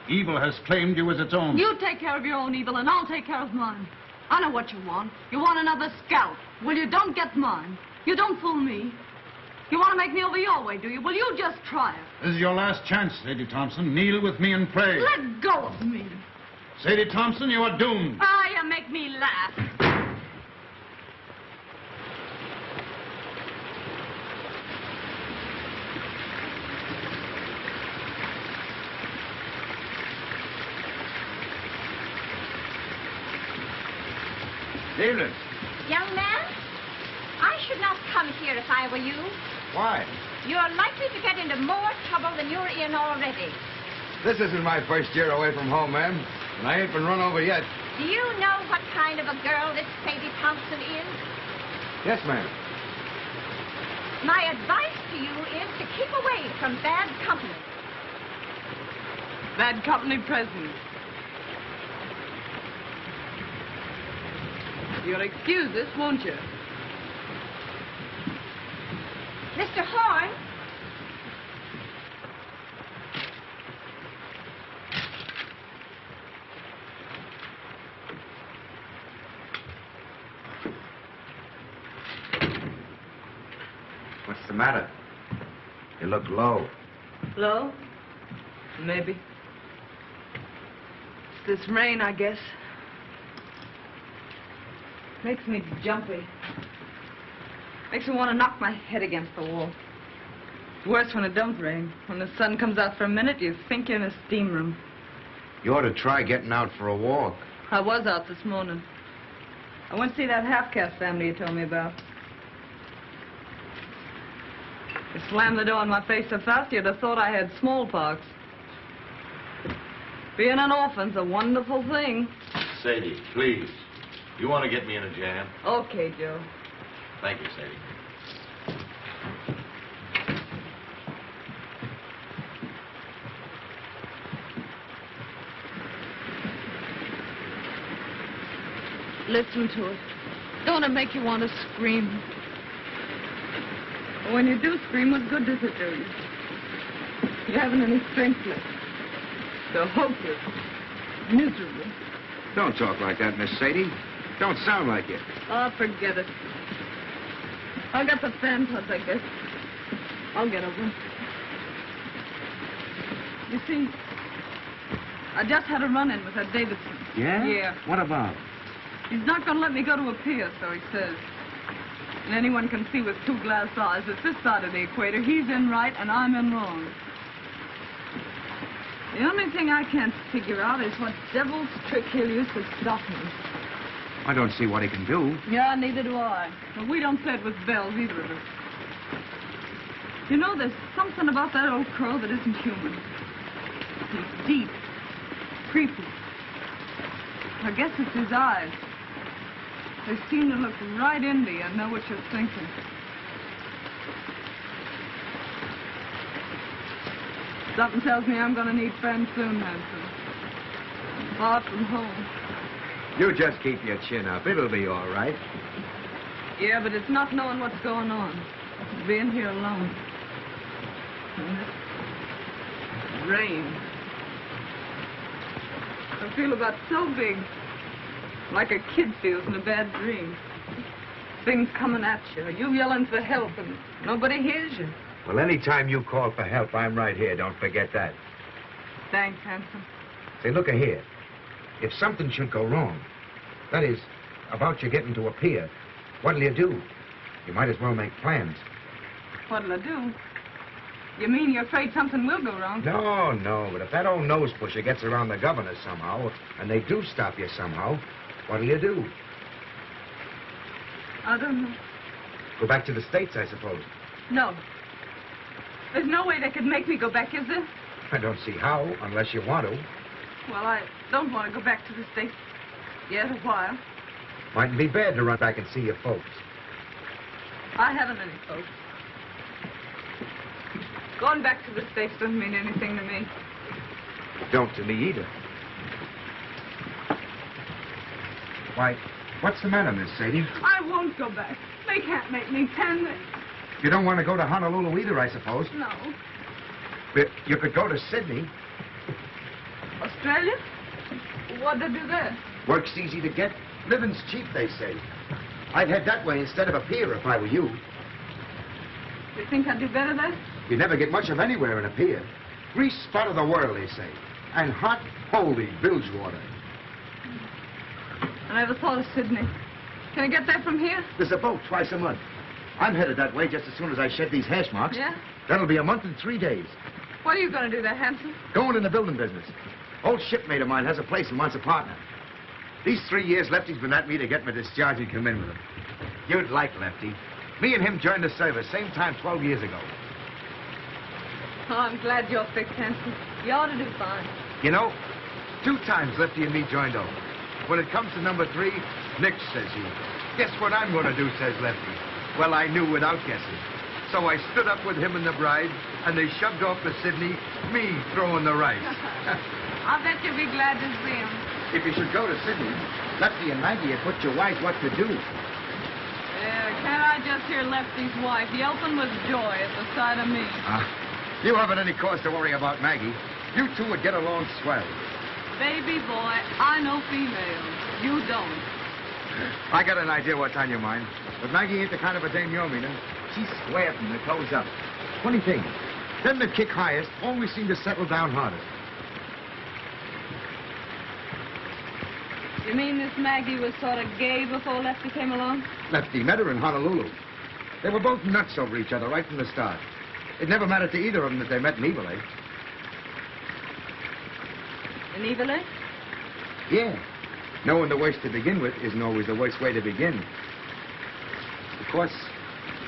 Evil has claimed you as its own. You take care of your own evil, and I'll take care of mine. I know what you want. You want another scalp. Well, you don't get mine. You don't fool me. You want to make me over your way, do you? Well, you just try it. This is your last chance, Sadie Thompson. Kneel with me and pray. Let go of me. Sadie Thompson, you are doomed. Ah, you make me laugh. Evening. Young man, I should not come here if I were you. Why? You're likely to get into more trouble than you're in already. This isn't my first year away from home, ma'am. And I ain't been run over yet. Do you know what kind of a girl this Sadie Thompson is? Yes, ma'am. My advice to you is to keep away from bad company. Bad company present. You'll excuse this, won't you? Mr. Horn? What's the matter? You look low. Low? Maybe. It's this rain, I guess. Makes me jumpy. Makes me want to knock my head against the wall. It's worse when it don't rain. When the sun comes out for a minute, you think you're in a steam room. You ought to try getting out for a walk. I was out this morning. I went to see that half-caste family you told me about. You slammed the door in my face so fast you'd have thought I had smallpox. Being an orphan's a wonderful thing. Sadie, please. You want to get me in a jam? Okay, Joe. Thank you, Sadie. Listen to it. Don't it make you want to scream? When you do scream, what good does it do you? You haven't any strength left. So hopeless. Miserable. Don't talk like that, Miss Sadie. Don't sound like it. Oh, forget it. I got the fan plus, I guess. I'll get over it. You see, I just had a run-in with that Davidson. Yeah? Yeah. What about? He's not going to let me go to a pier, so he says. And anyone can see with 2 glass eyes that this side of the equator, he's in right and I'm in wrong. The only thing I can't figure out is what devil's trick he'll use to stop me. I don't see what he can do. Yeah, neither do I. But we don't play it with bells, either of us. You know, there's something about that old crow that isn't human. He's deep, creepy. I guess it's his eyes. They seem to look right into you and know what you're thinking. Something tells me I'm going to need friends soon, Hanson. Far from home. You just keep your chin up. It'll be all right. Yeah, but it's not knowing what's going on. It's being here alone. And this rain. I feel about so big. Like a kid feels in a bad dream. Things coming at you. You yelling for help and nobody hears you. Well, anytime you call for help, I'm right here. Don't forget that. Thanks, Hanson. Say, look here. If something should go wrong, that is, about you getting to a pier, what'll you do? You might as well make plans. What'll I do? You mean you're afraid something will go wrong? No, but if that old nose pusher gets around the governor somehow, and they do stop you somehow, what'll you do? I don't know. Go back to the States, I suppose. No. There's no way they could make me go back, is there? I don't see how, unless you want to. Well, I don't want to go back to the States yet a while. Mightn't be bad to run back and see your folks. I haven't any folks. Going back to the States doesn't mean anything to me. Don't to me either. Why, what's the matter, Miss Sadie? I won't go back. They can't make me, can they? You don't want to go to Honolulu either, I suppose. No. But you could go to Sydney. Australia? What'd they do there? Work's easy to get. Living's cheap, they say. I'd head that way instead of a pier if I were you. You think I'd do better there? You never get much of anywhere in a pier. Grease spot of the world, they say. And hot, holy bilge water. I never thought of Sydney. Can I get there from here? There's a boat twice a month. I'm headed that way just as soon as I shed these hash marks. Yeah? That'll be a month and 3 days. What are you going to do there, Hanson? Going in the building business. Old shipmate of mine has a place and wants a partner. These 3 years, Lefty's been at me to get me discharged and come in with him. You'd like Lefty. Me and him joined the service same time 12 years ago. Oh, I'm glad you're fixed, Hanson. You ought to do fine. You know, 2 times Lefty and me joined over. When it comes to number 3, Nick, says he. Guess what I'm going to do, says Lefty. Well, I knew without guessing. So I stood up with him and the bride, and they shoved off to Sydney, me throwing the rice. I bet you'll be glad to see him. If you should go to Sydney, Lefty and Maggie have put you wise what to do. Yeah, can't I just hear Lefty's wife yelping with joy at the sight of me? You haven't any cause to worry about Maggie. You two would get along swell. Baby boy, I know females. You don't. I got an idea what's on your mind. But Maggie ain't the kind of a dame you're meaning. She's square from the toes up. Funny thing, them that kick highest always seem to settle down hardest. You mean this Maggie was sort of gay before Lefty came along? Lefty met her in Honolulu. They were both nuts over each other right from the start. It never mattered to either of them that they met in Evil, eh? In Evil, eh? Yeah. Knowing the worst to begin with isn't always the worst way to begin. Of course,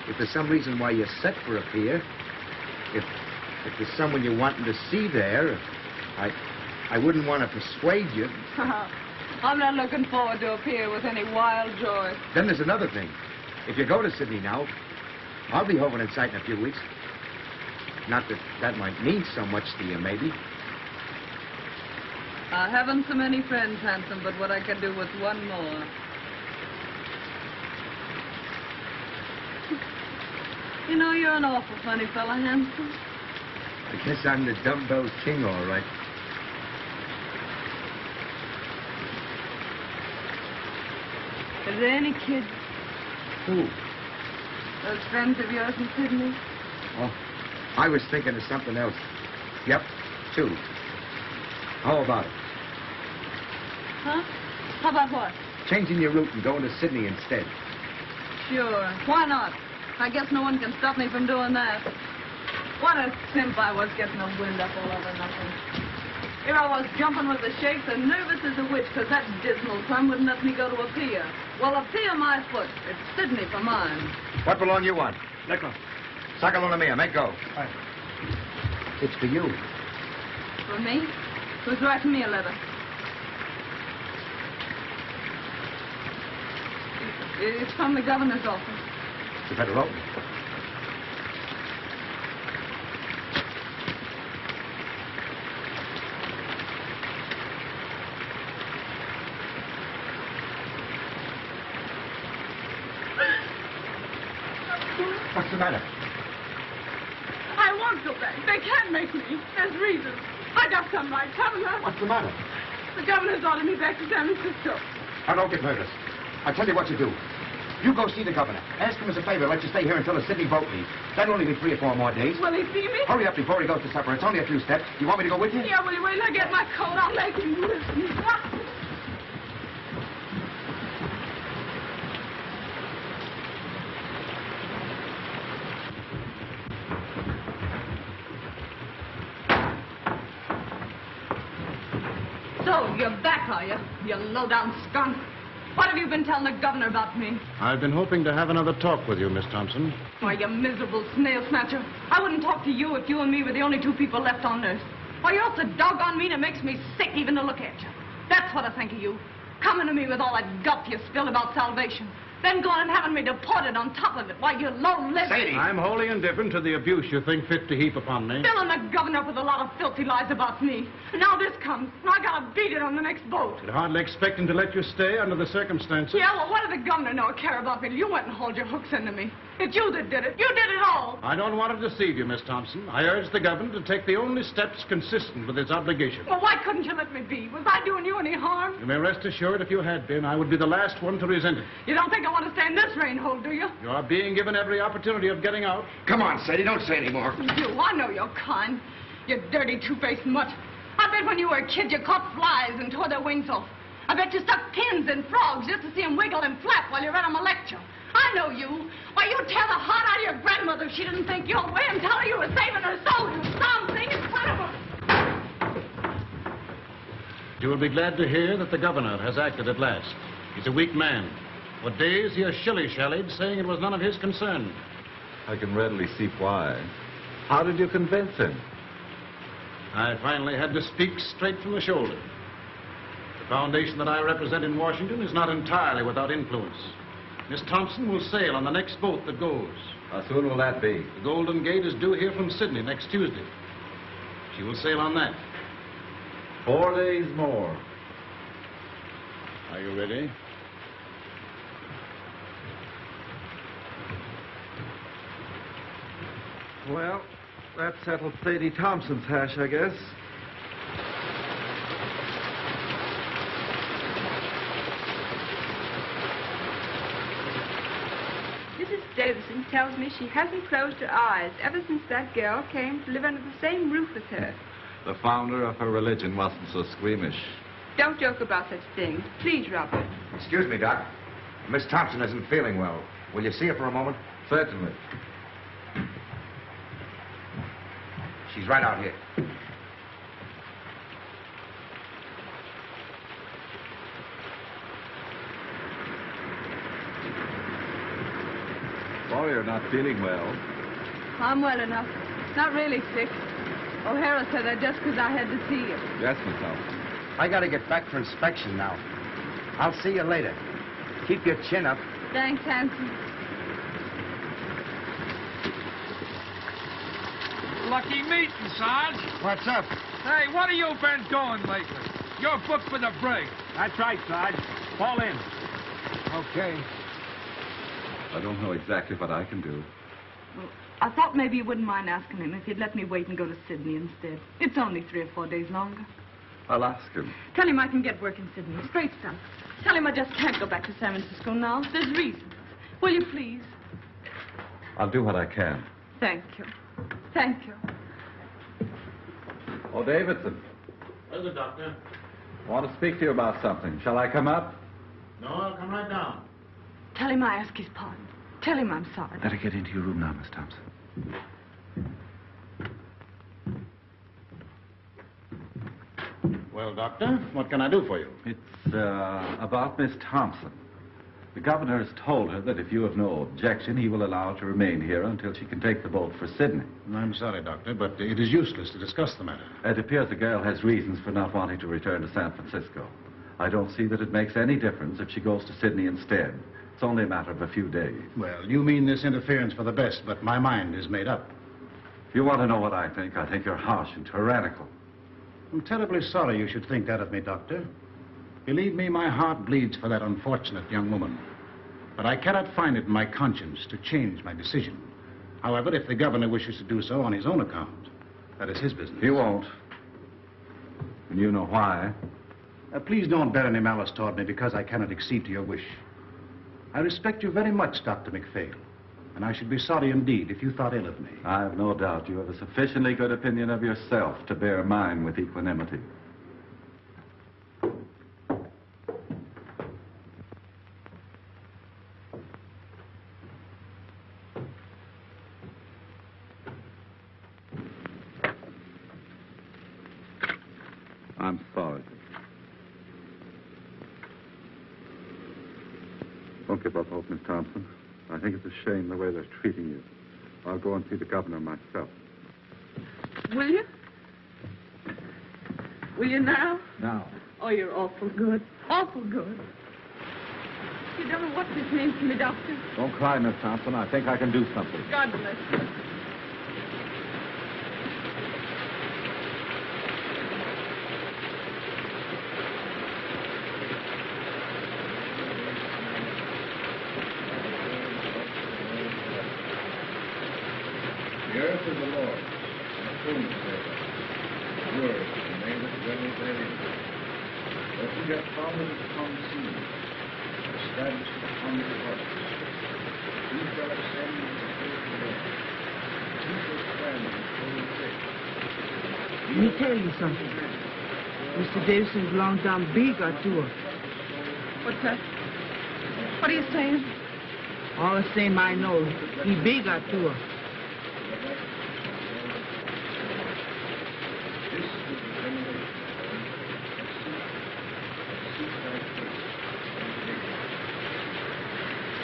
if there's some reason why you're set for a pier, if there's someone you're wanting to see there, I wouldn't want to persuade you. I'm not looking forward to a pier with any wild joy. Then there's another thing. If you go to Sydney now, I'll be hoping in sight in a few weeks. Not that that might mean so much to you, maybe. I haven't so many friends, Hanson, but what I can do with one more. You know, you're an awful funny fella, Hanson. I guess I'm the dumbbell king, all right. Are there any kids? Who? Those friends of yours in Sydney? Oh, I was thinking of something else. Yep, 2. How about it? Huh? How about what? Changing your route and going to Sydney instead. Sure. Why not? I guess no one can stop me from doing that. What a simp I was getting the wind up all over nothing. Here I was jumping with the shakes and nervous as a witch because that dismal sun wouldn't let me go to a pier. Well, a pier my foot. It's Sydney for mine. What belong you want? Nickel. Sacalo mia, make go. It's for you. For me? Who's writing me a letter? It's from the governor's office. You better open it. What's the matter? I won't go back. They can't make me. There's reasons. I got some right, haven't I? What's the matter? The governor's ordered me back to San Francisco. Now, don't get nervous. I'll tell you what you do. You go see the governor. Ask him as a favor, let you stay here until the Sydney boat leaves. That'll only be 3 or 4 more days. Will he see me? Hurry up before he goes to supper. It's only a few steps. You want me to go with you? Yeah, will you wait till I get my coat? I'll make him listen. So, you're back, are you? You low-down skunk. What have you been telling the governor about me? I've been hoping to have another talk with you, Miss Thompson. Why, you miserable snail snatcher. I wouldn't talk to you if you and me were the only 2 people left on earth. Why, you're so doggone mean it makes me sick even to look at you. That's what I think of you. Coming to me with all that guff you spilled about salvation. Then going and having me deported on top of it. Why, you low-lived... Sadie! I'm wholly indifferent to the abuse you think fit to heap upon me. Filling the governor up with a lot of filthy lies about me. And now this comes, and I gotta beat it on the next boat. I'd hardly expect him to let you stay under the circumstances. Yeah, well, what did the governor know or care about me? You went and hauled your hooks into me. It's you that did it. You did it all. I don't want to deceive you, Miss Thompson. I urge the governor to take the only steps consistent with his obligation. Well, why couldn't you let me be? Was I doing you any harm? You may rest assured if you had been, I would be the last one to resent it. You don't think I want to stay in this rain hole, do you? You are being given every opportunity of getting out. Come on, Sadie, don't say any more. You, I know you're kind. You dirty, two-faced mutt. I bet when you were a kid you caught flies and tore their wings off. I bet you stuck pins in frogs just to see them wiggle and flap while you read them a lecture. I know you. Why, you'd tear the heart out of your grandmother if she didn't think your way and tell her you were saving her soul. You something in front of her. You will be glad to hear that the governor has acted at last. He's a weak man. For days he has shilly-shallied, saying it was none of his concern. I can readily see why. How did you convince him? I finally had to speak straight from the shoulder. The foundation that I represent in Washington is not entirely without influence. Miss Thompson will sail on the next boat that goes. How soon will that be? The Golden Gate is due here from Sydney next Tuesday. She will sail on that. 4 days more. Are you ready? Well, that settled Sadie Thompson's hash, I guess. Mrs. Davidson tells me she hasn't closed her eyes ever since that girl came to live under the same roof with her. The founder of her religion wasn't so squeamish. Don't joke about such things. Please, Robert. Excuse me, Doc. Miss Thompson isn't feeling well. Will you see her for a moment? Certainly. She's right out here. Sorry you're not feeling well. I'm well enough. Not really sick. O'Hara said that just because I had to see you. Yes, Miss Thompson. I gotta get back for inspection now. I'll see you later. Keep your chin up. Thanks, Hanson. Lucky meeting, Sarge. What's up? Hey, what have you been doing lately? You're booked for the brig. That's right, Sarge. Fall in. Okay. I don't know exactly what I can do. Well, I thought maybe you wouldn't mind asking him if he'd let me wait and go to Sydney instead. It's only 3 or 4 days longer. I'll ask him. Tell him I can get work in Sydney. Straight stuff. Tell him I just can't go back to San Francisco now. There's reasons. Will you please? I'll do what I can. Thank you. Thank you. Oh, Davidson. Well, the doctor. I want to speak to you about something. Shall I come up? No, I'll come right down. Tell him I ask his pardon. Tell him I'm sorry. Better get into your room now, Miss Thompson. Well, Doctor, what can I do for you? It's about Miss Thompson. The governor has told her that if you have no objection, he will allow her to remain here until she can take the boat for Sydney. I'm sorry, Doctor, but it is useless to discuss the matter. It appears the girl has reasons for not wanting to return to San Francisco. I don't see that it makes any difference if she goes to Sydney instead. It's only a matter of a few days. Well, you mean this interference for the best, but my mind is made up. If you want to know what I think you're harsh and tyrannical. I'm terribly sorry you should think that of me, Doctor. Believe me, my heart bleeds for that unfortunate young woman. But I cannot find it in my conscience to change my decision. However, if the governor wishes to do so on his own account, that is his business. He won't. And you know why. Please don't bear any malice toward me because I cannot accede to your wish. I respect you very much, Dr. MacPhail, and I should be sorry indeed if you thought ill of me. I have no doubt you have a sufficiently good opinion of yourself to bear mine with equanimity. I'm sorry. Don't give up hope, Miss Thompson. I think it's a shame the way they're treating you. I'll go and see the governor myself. Will you? Will you now? Now. Oh, you're awful good. Awful good. You don't know what this means to me, Doctor. Don't cry, Miss Thompson. I think I can do something. God bless you. The earth is the Lord, and the fullness thereof. Yours is the name that dwelleth therein. But he hath founded it upon the sea, established it upon the waters. He shall ascend into the hill of the Lord. He shall stand in the holy place. Let me tell you something. Mr. Davidson belongs down big or two. What's that? What are you saying? All the same I know, he big or two.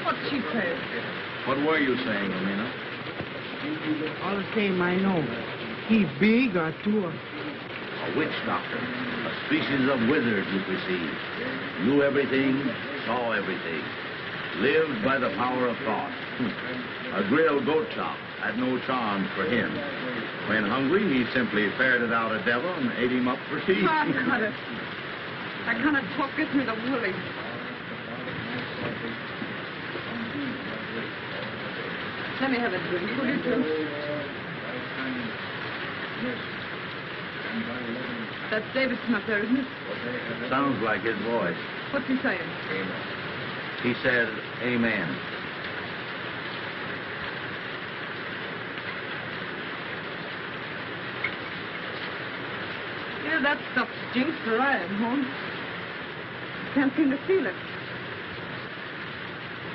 What's she saying? What were you saying, Amina? All the same I know, he big or two. A witch doctor. A species of wizard, you perceive. Knew everything, saw everything. Lived by the power of thought. A grilled goat chop had no charm for him. When hungry, he simply ferreted out a devil and ate him up for tea. I cut it. That kind of talk gets me the woolly. Let me have a drink, will you, too? That's Davidson up there, isn't it? Sounds like his voice. What's he saying? He said, amen. Yeah, that stuff stinks where I am, Holmes. Can't seem to feel it.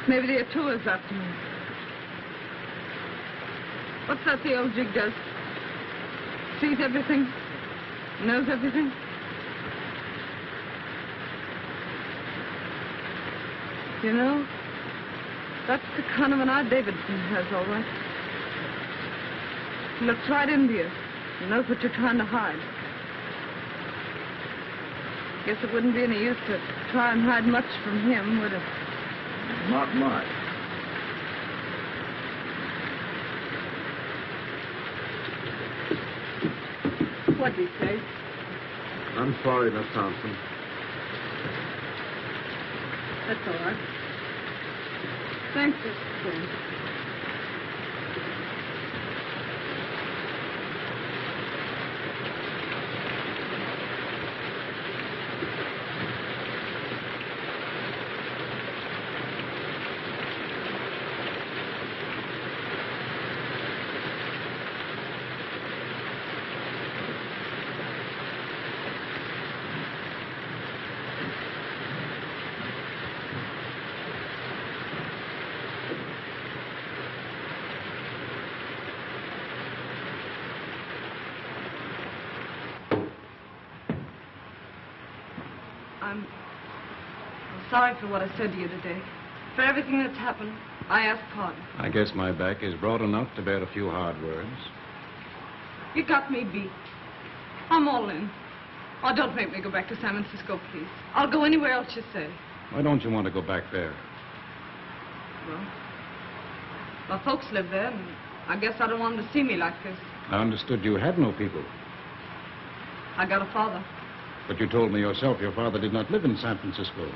Maybe the Atua's after me. What's that the old jig does? Sees everything? Knows everything? You know, that's the kind of an eye Davidson has, all right. He looks right into you. He knows what you're trying to hide. Guess it wouldn't be any use to try and hide much from him, would it? Not much. What'd he say? I'm sorry, Miss Thompson. That's all right. Thanks, Mr. James. I'm sorry for what I said to you today. For everything that's happened, I ask pardon. I guess my back is broad enough to bear a few hard words. You got me beat. I'm all in. Oh, don't make me go back to San Francisco, please. I'll go anywhere else you say. Why don't you want to go back there? Well, my folks live there, and I guess I don't want them to see me like this. I understood you had no people. I got a father. But you told me yourself your father did not live in San Francisco.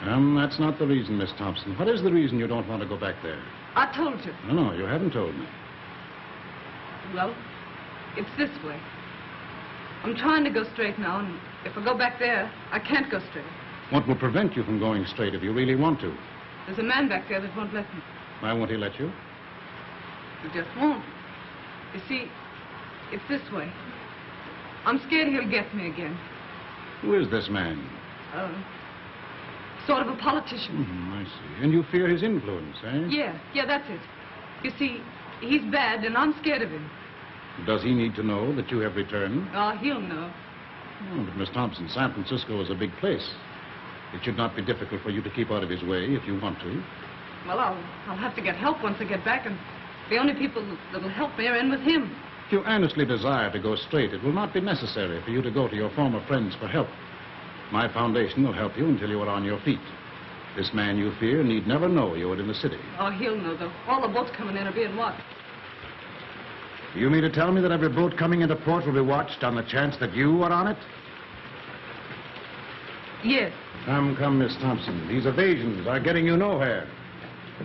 That's not the reason, Miss Thompson. What is the reason you don't want to go back there? I told you. No, you haven't told me. Well, it's this way. I'm trying to go straight now, and if I go back there, I can't go straight. What will prevent you from going straight if you really want to? There's a man back there that won't let me. Why won't he let you? He just won't. You see, it's this way. I'm scared he'll get me again. Who is this man? Sort of a politician. I see. And you fear his influence, eh? Yeah, that's it. You see, he's bad, and I'm scared of him. Does he need to know that you have returned? Oh, he'll know. Oh, but Miss Thompson, San Francisco is a big place. It should not be difficult for you to keep out of his way if you want to. Well, I'll have to get help once I get back, and the only people that'll help me are in with him. If you earnestly desire to go straight, it will not be necessary for you to go to your former friends for help. My foundation will help you until you are on your feet. This man you fear need never know you are in the city. Oh, he'll know, though. All the boats coming in are being watched. You mean to tell me that every boat coming into port will be watched on the chance that you are on it? Yes. Come, Miss Thompson. These evasions are getting you nowhere.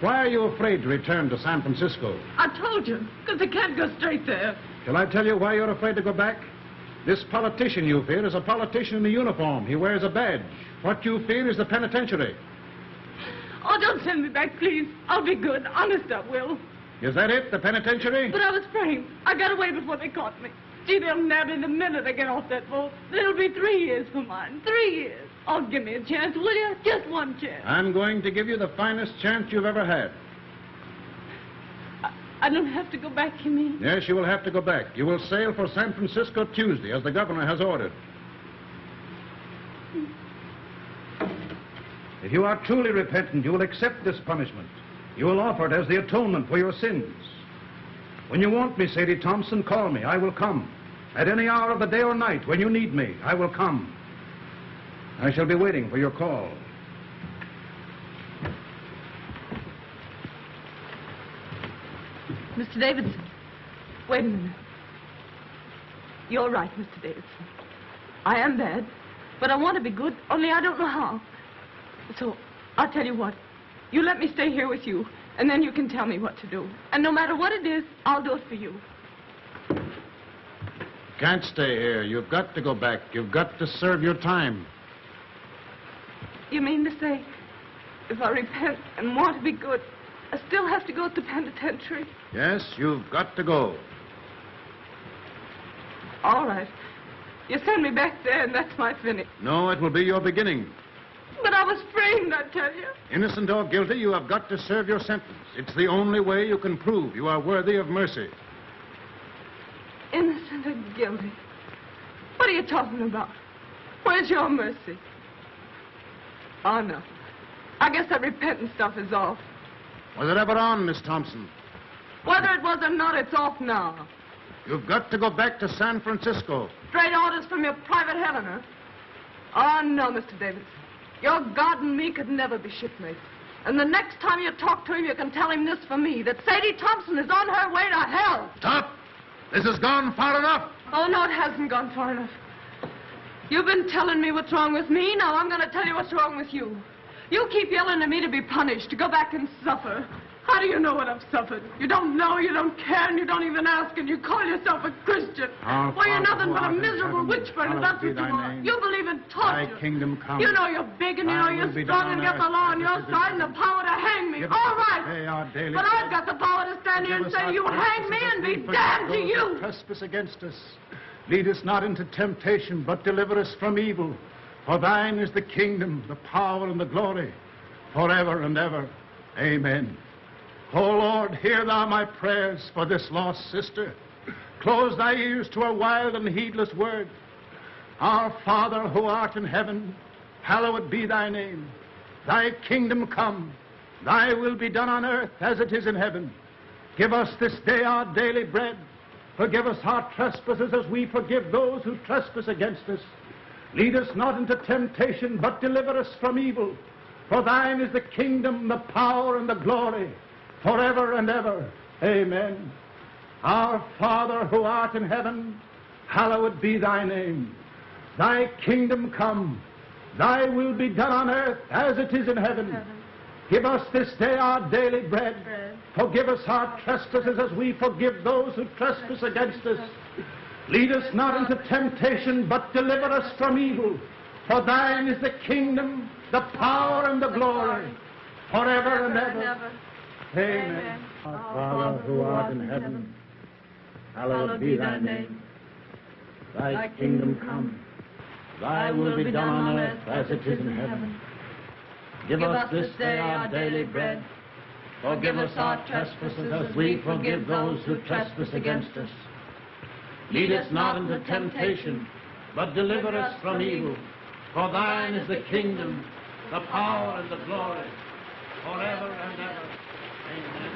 Why are you afraid to return to San Francisco? I told you, because I can't go straight there. Shall I tell you why you're afraid to go back? This politician you fear is a politician in the uniform. He wears a badge. What you fear is the penitentiary. Oh, don't send me back, please. I'll be good. Honest, I will. Is that it, the penitentiary? But I was framed. I got away before they caught me. Gee, they'll nab me the minute I get off that boat. It'll be 3 years for mine. 3 years. Oh, give me a chance, will you? Just one chance. I'm going to give you the finest chance you've ever had. I don't have to go back, you mean? Yes, you will have to go back. You will sail for San Francisco Tuesday, as the governor has ordered. If you are truly repentant, you will accept this punishment. You will offer it as the atonement for your sins. When you want me, Sadie Thompson, call me. I will come. At any hour of the day or night, when you need me, I will come. I shall be waiting for your call. Mr. Davidson, wait a minute. You're right, Mr. Davidson. I am bad, but I want to be good, only I don't know how. So, I'll tell you what. You let me stay here with you, and then you can tell me what to do. And no matter what it is, I'll do it for you. Can't stay here. You've got to go back. You've got to serve your time. You mean to say, if I repent and want to be good, I still have to go to the penitentiary? Yes, you've got to go. All right. You send me back there, and that's my finish. No, it will be your beginning. But I was framed, I tell you. Innocent or guilty, you have got to serve your sentence. It's the only way you can prove you are worthy of mercy. Innocent or guilty? What are you talking about? Where's your mercy? Oh, no. I guess that repentant stuff is off. Was it ever on, Miss Thompson? Whether it was or not, it's off now. You've got to go back to San Francisco. Straight orders from your private Helena. Oh, no, Mr. Davidson. Your God and me could never be shipmates. And the next time you talk to him, you can tell him this for me, that Sadie Thompson is on her way to hell. Stop! This has gone far enough. Oh, no, it hasn't gone far enough. You've been telling me what's wrong with me. Now I'm going to tell you what's wrong with you. You keep yelling at me to be punished, to go back and suffer. How do you know what I've suffered? You don't know, you don't care, and you don't even ask, and you call yourself a Christian. Why, you're nothing but a miserable witch burner, that's what you are. You believe in torture. Thy kingdom come. You know you're big, and you know you're strong, and get the law on your side and the power to hang me. All right. But I've got the power to stand here and say, you hang me and be damned to you. Trespass against us. Lead us not into temptation, but deliver us from evil. For thine is the kingdom, the power, and the glory, forever and ever. Amen. O Lord, hear thou my prayers for this lost sister. Close thy ears to her wild and heedless word. Our Father who art in heaven, hallowed be thy name. Thy kingdom come, thy will be done on earth as it is in heaven. Give us this day our daily bread. Forgive us our trespasses as we forgive those who trespass against us. Lead us not into temptation, but deliver us from evil. For thine is the kingdom, the power, and the glory, forever and ever. Amen. Our Father who art in heaven, hallowed be thy name. Thy kingdom come, thy will be done on earth as it is in heaven. Give us this day our daily bread. Forgive us our trespasses as we forgive those who trespass against us. Lead us not into temptation, but deliver us from evil. For thine is the kingdom, the power, and the glory, forever and ever. Amen. Our Father who art in heaven, hallowed be thy name. Thy kingdom come, thy will be done on earth as it is in heaven. Give us this day our daily bread. Forgive us our trespasses as we forgive those who trespass against us. Lead us not into temptation, but deliver us from evil. For thine is the kingdom, the power, and the glory, forever and ever. Amen.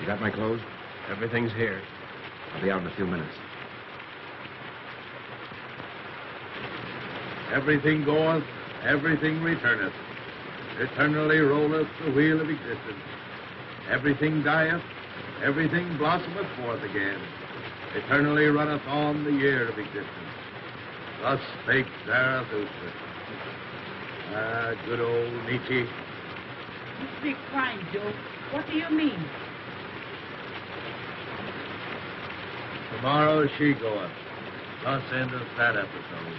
You got my clothes? Everything's here. I'll be out in a few minutes. Everything goeth, everything returneth. Eternally rolleth the wheel of existence. Everything dieth, everything blossometh forth again. Eternally runneth on the year of existence. Thus spake Zarathustra. Ah, good old Nietzsche. You speak fine, Joe. What do you mean? Tomorrow she goeth. Thus endeth that episode.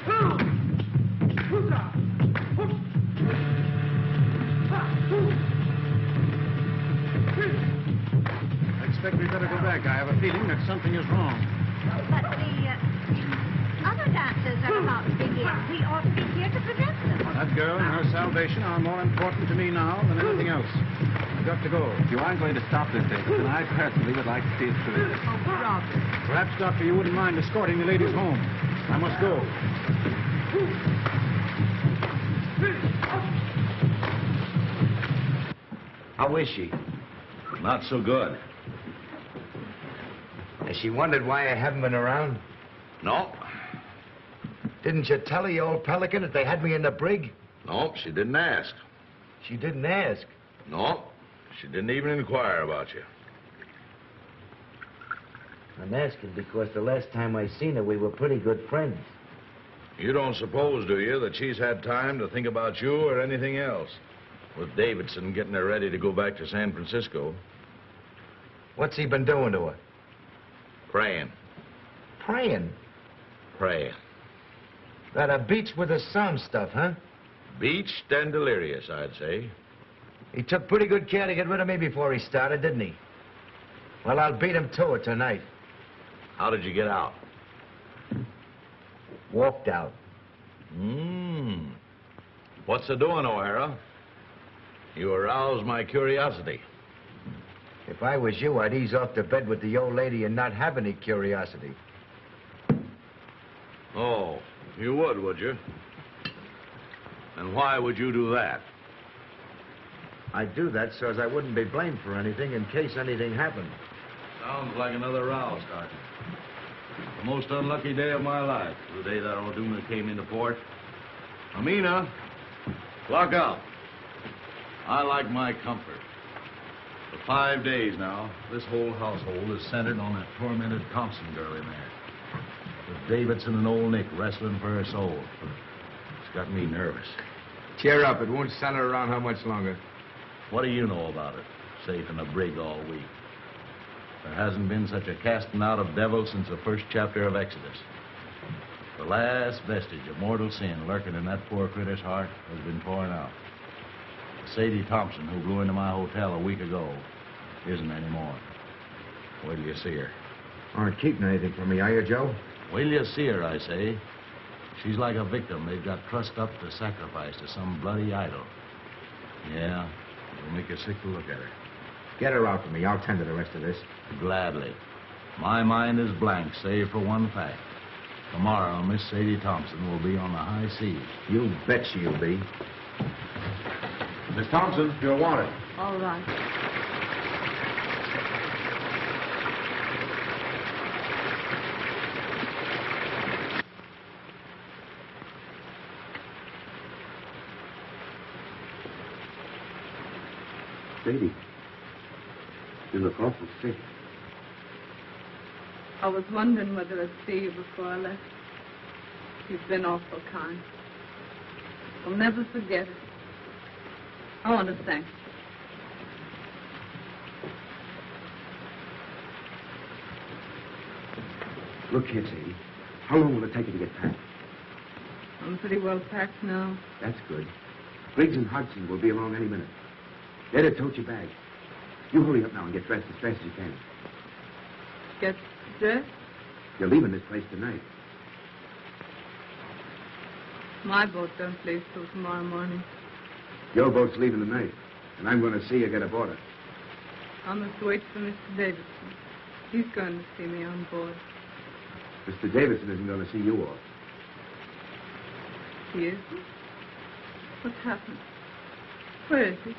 I expect we better go back. I have a feeling that something is wrong. But the other dancers are about to begin. We ought to be here to prevent them. That girl and her salvation are more important to me now than anything else. I've got to go. If you aren't going to stop this, Davidson, I personally would like to see it through. Oh, Robert. Perhaps, Doctor, you wouldn't mind escorting the ladies home. I must go. How is she? Not so good. Has she wondered why I haven't been around? No. Didn't you tell her, you old pelican, that they had me in the brig? No, she didn't ask. She didn't ask. No, she didn't even inquire about you. I'm asking because the last time I seen her, we were pretty good friends. You don't suppose, do you, that she's had time to think about you or anything else? With Davidson getting her ready to go back to San Francisco. What's he been doing to her? Praying. Praying? Praying. That a beach with the sun stuff, huh? Beached and delirious, I'd say. He took pretty good care to get rid of me before he started, didn't he? Well, I'll beat him to it tonight. How did you get out? Walked out. What's the doing, O'Hara? You aroused my curiosity. If I was you, I'd ease off to bed with the old lady and not have any curiosity. Oh, you would you? And why would you do that? I'd do that so as I wouldn't be blamed for anything in case anything happened. Sounds like another row, Sergeant. The most unlucky day of my life, the day that O'Doona came into port. Amina, lock up. I like my comfort. For 5 days now, this whole household is centered on that tormented Thompson girl in there. With Davidson and old Nick wrestling for her soul. It's got me nervous. Cheer up. It won't center around how much longer. What do you know about it? Safe in a brig all week. There hasn't been such a casting out of devils since the first chapter of Exodus. The last vestige of mortal sin lurking in that poor critter's heart has been torn out. Sadie Thompson, who blew into my hotel a week ago, isn't anymore. Wait till you see her. Aren't keeping anything from me, are you, Joe? Wait till you see her, I say. She's like a victim they've got trussed up to sacrifice to some bloody idol. Yeah, it'll make you sick to look at her. Get her out for me. I'll tend to the rest of this. Gladly. My mind is blank, save for one fact. Tomorrow, Miss Sadie Thompson will be on the high seas. You bet she'll be. Miss Thompson, you're wanted. All right. Sadie, you look awful sick. I was wondering whether I'd see you before I left. You've been awful kind. I'll never forget it. I want to thank you. Look here, Sadie. How long will it take you to get packed? I'm pretty well packed now. That's good. Briggs and Hodgson will be along any minute. They're to tote your bag. You hurry up now and get dressed as fast as you can. Get dressed? You're leaving this place tonight. My boat don't leave till tomorrow morning. Your boat's leaving tonight, and I'm going to see you get aboard it. I must wait for Mr. Davidson. He's going to see me on board. Mr. Davidson isn't going to see you off. He isn't? What's happened? Where is he?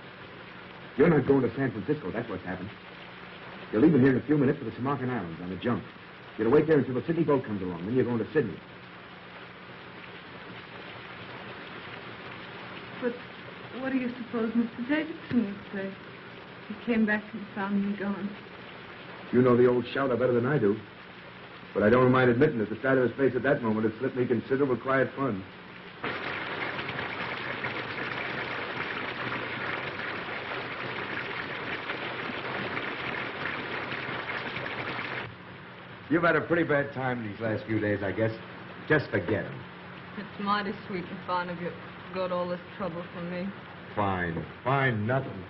You're not going to San Francisco, that's what's happened. You're leaving here in a few minutes for the Samarkand Islands on the junk. You're to wait there until the Sydney boat comes along, then you're going to Sydney. But what do you suppose Mr. Davidson would say? He came back and found me gone. You know the old shouter better than I do. But I don't mind admitting that the sight of his face at that moment has slipped me considerable quiet fun. You've had a pretty bad time these last few days, I guess. Just forget him. It's mighty sweet and fine of you to go to all this trouble for me. Fine. Fine, nothing.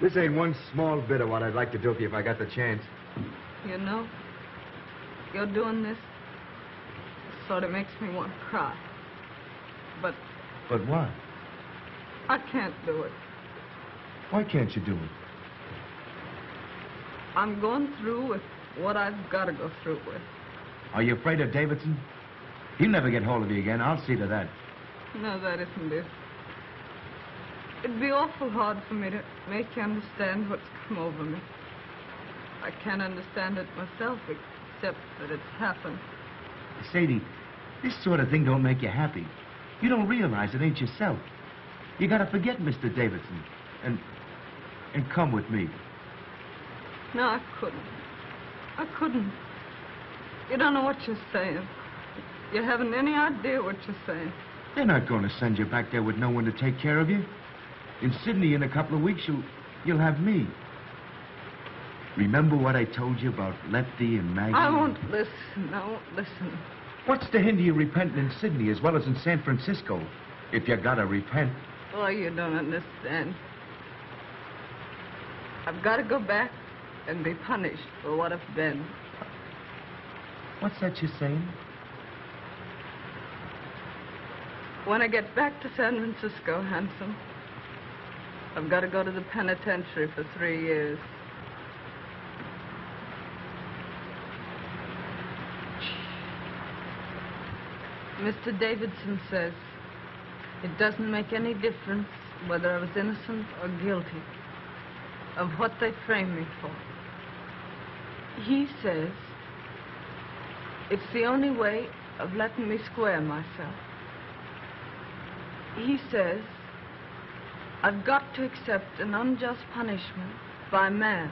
This ain't one small bit of what I'd like to do for you if I got the chance. You know, you're doing this sort of makes me want to cry. But But what? I can't do it. Why can't you do it? I'm going through with what I've got to go through with. Are you afraid of Davidson? He'll never get hold of you again. I'll see to that. No, that isn't it. It'd be awful hard for me to make you understand what's come over me. I can't understand it myself, except that it's happened. Sadie, this sort of thing don't make you happy. You don't realize it ain't yourself. You gotta forget Mr. Davidson and come with me. No, I couldn't. I couldn't. You don't know what you're saying. You haven't any idea what you're saying. They're not going to send you back there with no one to take care of you. In Sydney, in a couple of weeks, you'll have me. Remember what I told you about Lefty and Maggie? I won't listen. I won't listen. What's to hinder you repenting in Sydney as well as in San Francisco? If you gotta repent. Oh, you don't understand. I've got to go back and be punished for what I've been. What's that you're saying? When I get back to San Francisco, Handsome, I've got to go to the penitentiary for 3 years. Mr. Davidson says it doesn't make any difference whether I was innocent or guilty of what they framed me for. He says it's the only way of letting me square myself. He says I've got to accept an unjust punishment by man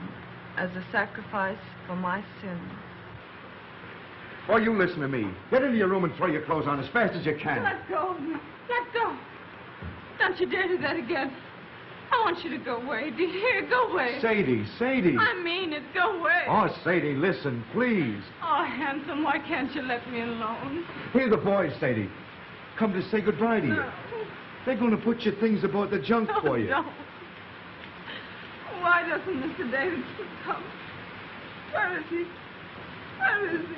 as a sacrifice for my sins. Oh, you listen to me. Get into your room and throw your clothes on as fast as you can. Let go of me. Let go. Don't you dare do that again. I want you to go away. Do you hear? Go away. Sadie, Sadie. I mean it. Go away. Oh, Sadie, listen, please. Oh, Handsome, why can't you let me alone? Here are the boys, Sadie. Come to say goodbye to you. No. They're going to put your things aboard the junk for you. No. Why doesn't Mr. Davidson come? Where is he? Where is he?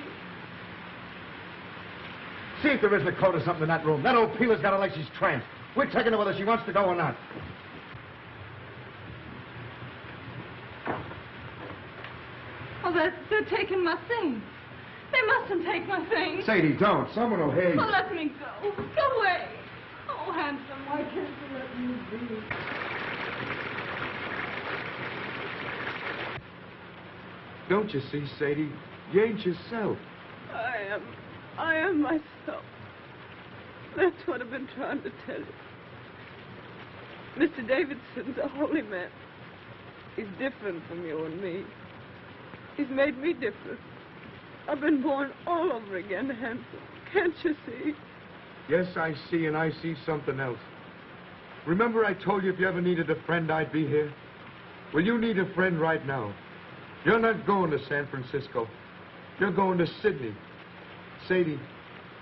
See if there isn't a coat or something in that room. That old peeler's got her like she's tranced. We're taking her whether she wants to go or not. Oh, they're taking my things. They mustn't take my things. Sadie, don't. Someone will hear you. Oh, let me go. Go away. Oh, Handsome, why can't you let me be? Don't you see, Sadie? You ain't yourself. I am myself. That's what I've been trying to tell you. Mr. Davidson's a holy man. He's different from you and me. He's made me different. I've been born all over again, Handsome. Can't you see? Yes, I see, and I see something else. Remember I told you if you ever needed a friend, I'd be here? Well, you need a friend right now. You're not going to San Francisco. You're going to Sydney. Sadie,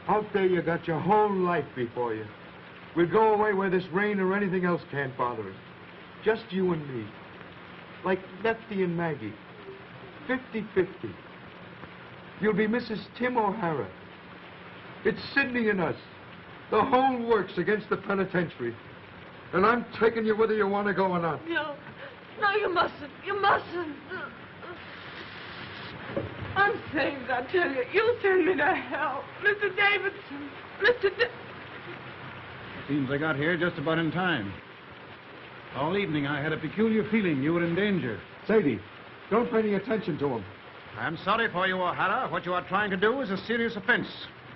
out there you got your whole life before you. We'll go away where this rain or anything else can't bother us. Just you and me. Like Lefty and Maggie. 50-50. You'll be Mrs. Tim O'Hara. It's Sydney and us. The whole works against the penitentiary. And I'm taking you whether you want to go or not. No, you mustn't. You mustn't. I'm saved, I tell you. You'll send me to hell. Mr. Davidson. Seems I got here just about in time. All evening I had a peculiar feeling you were in danger. Sadie, don't pay any attention to him. I'm sorry for you, O'Hara. What you are trying to do is a serious offense.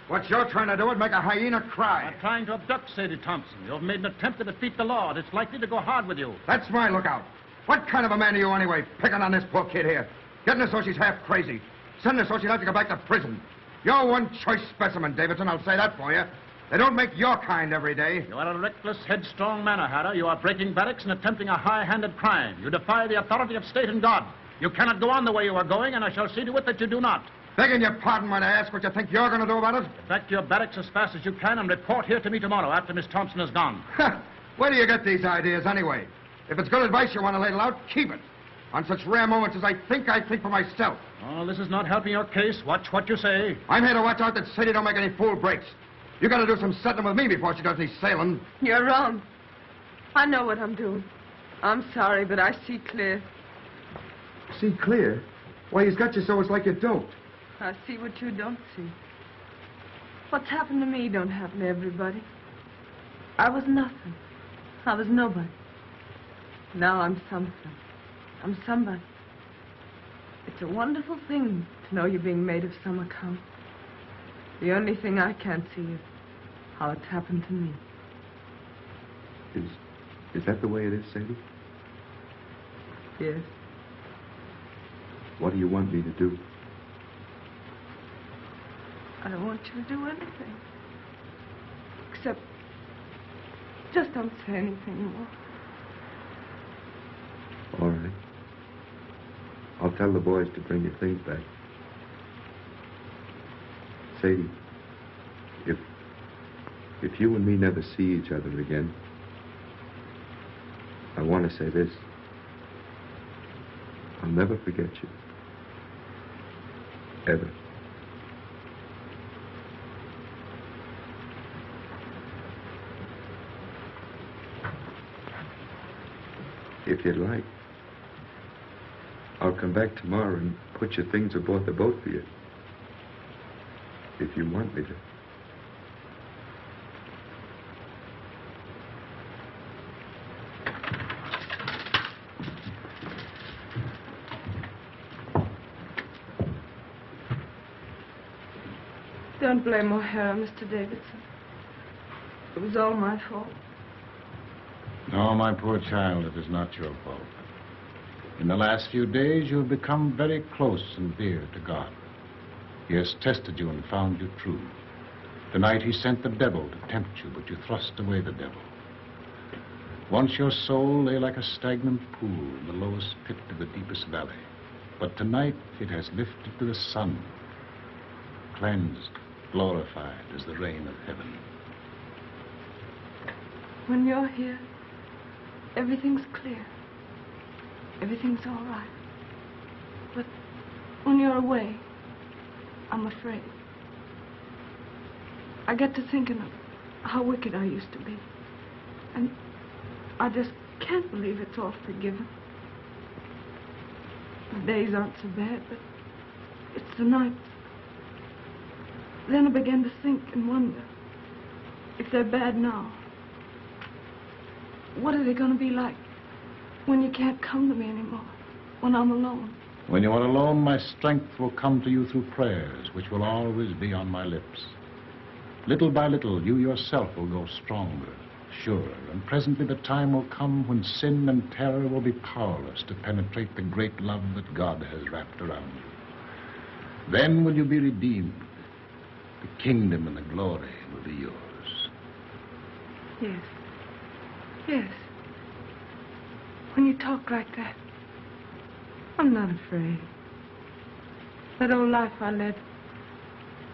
What you're trying to do is make a hyena cry. You're trying to abduct Sadie Thompson. You've made an attempt to defeat the law, and it's likely to go hard with you. That's my lookout. What kind of a man are you anyway, picking on this poor kid here? Getting her so she's half crazy. Sending her so she'll have to go back to prison. You're one choice specimen, Davidson, I'll say that for you. They don't make your kind every day. You are a reckless, headstrong man, O'Hara. You are breaking barracks and attempting a high-handed crime. You defy the authority of state and God. You cannot go on the way you are going, and I shall see to it that you do not. Begging your pardon when I ask what you think you're going to do about it? Get back to your barracks as fast as you can and report here to me tomorrow after Miss Thompson is gone. Where do you get these ideas anyway? If it's good advice you want to ladle out, keep it. On such rare moments as I think for myself. Oh, this is not helping your case. Watch what you say. I'm here to watch out that Sadie don't make any fool breaks. You got to do some settling with me before she does any sailing. You're wrong. I know what I'm doing. I'm sorry, but I see clear. See clear? Why, he's got you so it's like you don't. I see what you don't see. What's happened to me don't happen to everybody. I was nothing. I was nobody. Now I'm something. I'm somebody. It's a wonderful thing to know you're being made of some account. The only thing I can't see is how it's happened to me. Is that the way it is, Sadie? Yes. What do you want me to do? I don't want you to do anything. Except, just don't say anything more. All right. I'll tell the boys to bring your things back. if you and me never see each other again, I want to say this. I'll never forget you. Ever. If you'd like, I'll come back tomorrow and put your things aboard the boat for you. If you want me to. Don't blame O'Hara, Mr. Davidson. It was all my fault. No, my poor child, it is not your fault. In the last few days, you have become very close and dear to God. He has tested you and found you true. Tonight, he sent the devil to tempt you, but you thrust away the devil. Once your soul lay like a stagnant pool in the lowest pit of the deepest valley. But tonight, it has lifted to the sun, cleansed, glorified as the rain of heaven. When you're here, everything's clear. Everything's all right. But when you're away, I'm afraid. I get to thinking of how wicked I used to be. And I just can't believe it's all forgiven. The days aren't so bad, but it's the nights. Then I began to think and wonder, if they're bad now, what are they going to be like when you can't come to me anymore, when I'm alone? When you are alone, my strength will come to you through prayers, which will always be on my lips. Little by little, you yourself will grow stronger, surer, and presently the time will come when sin and terror will be powerless to penetrate the great love that God has wrapped around you. Then will you be redeemed. The kingdom and the glory will be yours. Yes. Yes. When you talk like that, I'm not afraid. That old life I led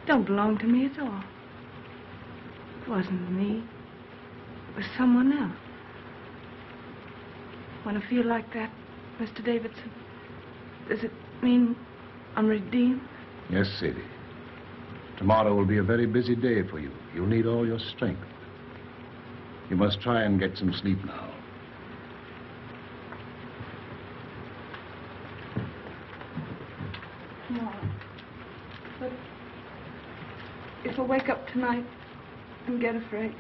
don't belong to me at all. It wasn't me. It was someone else. When I feel like that, Mr. Davidson, does it mean I'm redeemed? Yes, Sadie. Tomorrow will be a very busy day for you. You'll need all your strength. You must try and get some sleep now. Tomorrow. But if I wake up tonight and get afraid,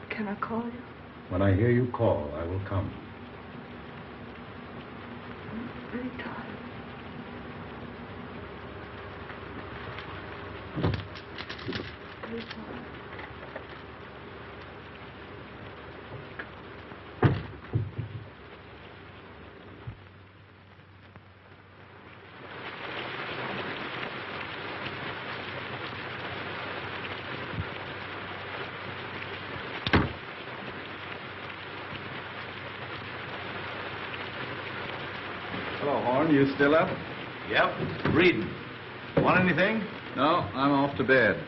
can I call you? When I hear you call, I will come. I'm very tired. Very tired. Hello, Horn. You still up? Yep, reading. Want anything? No, I'm off to bed.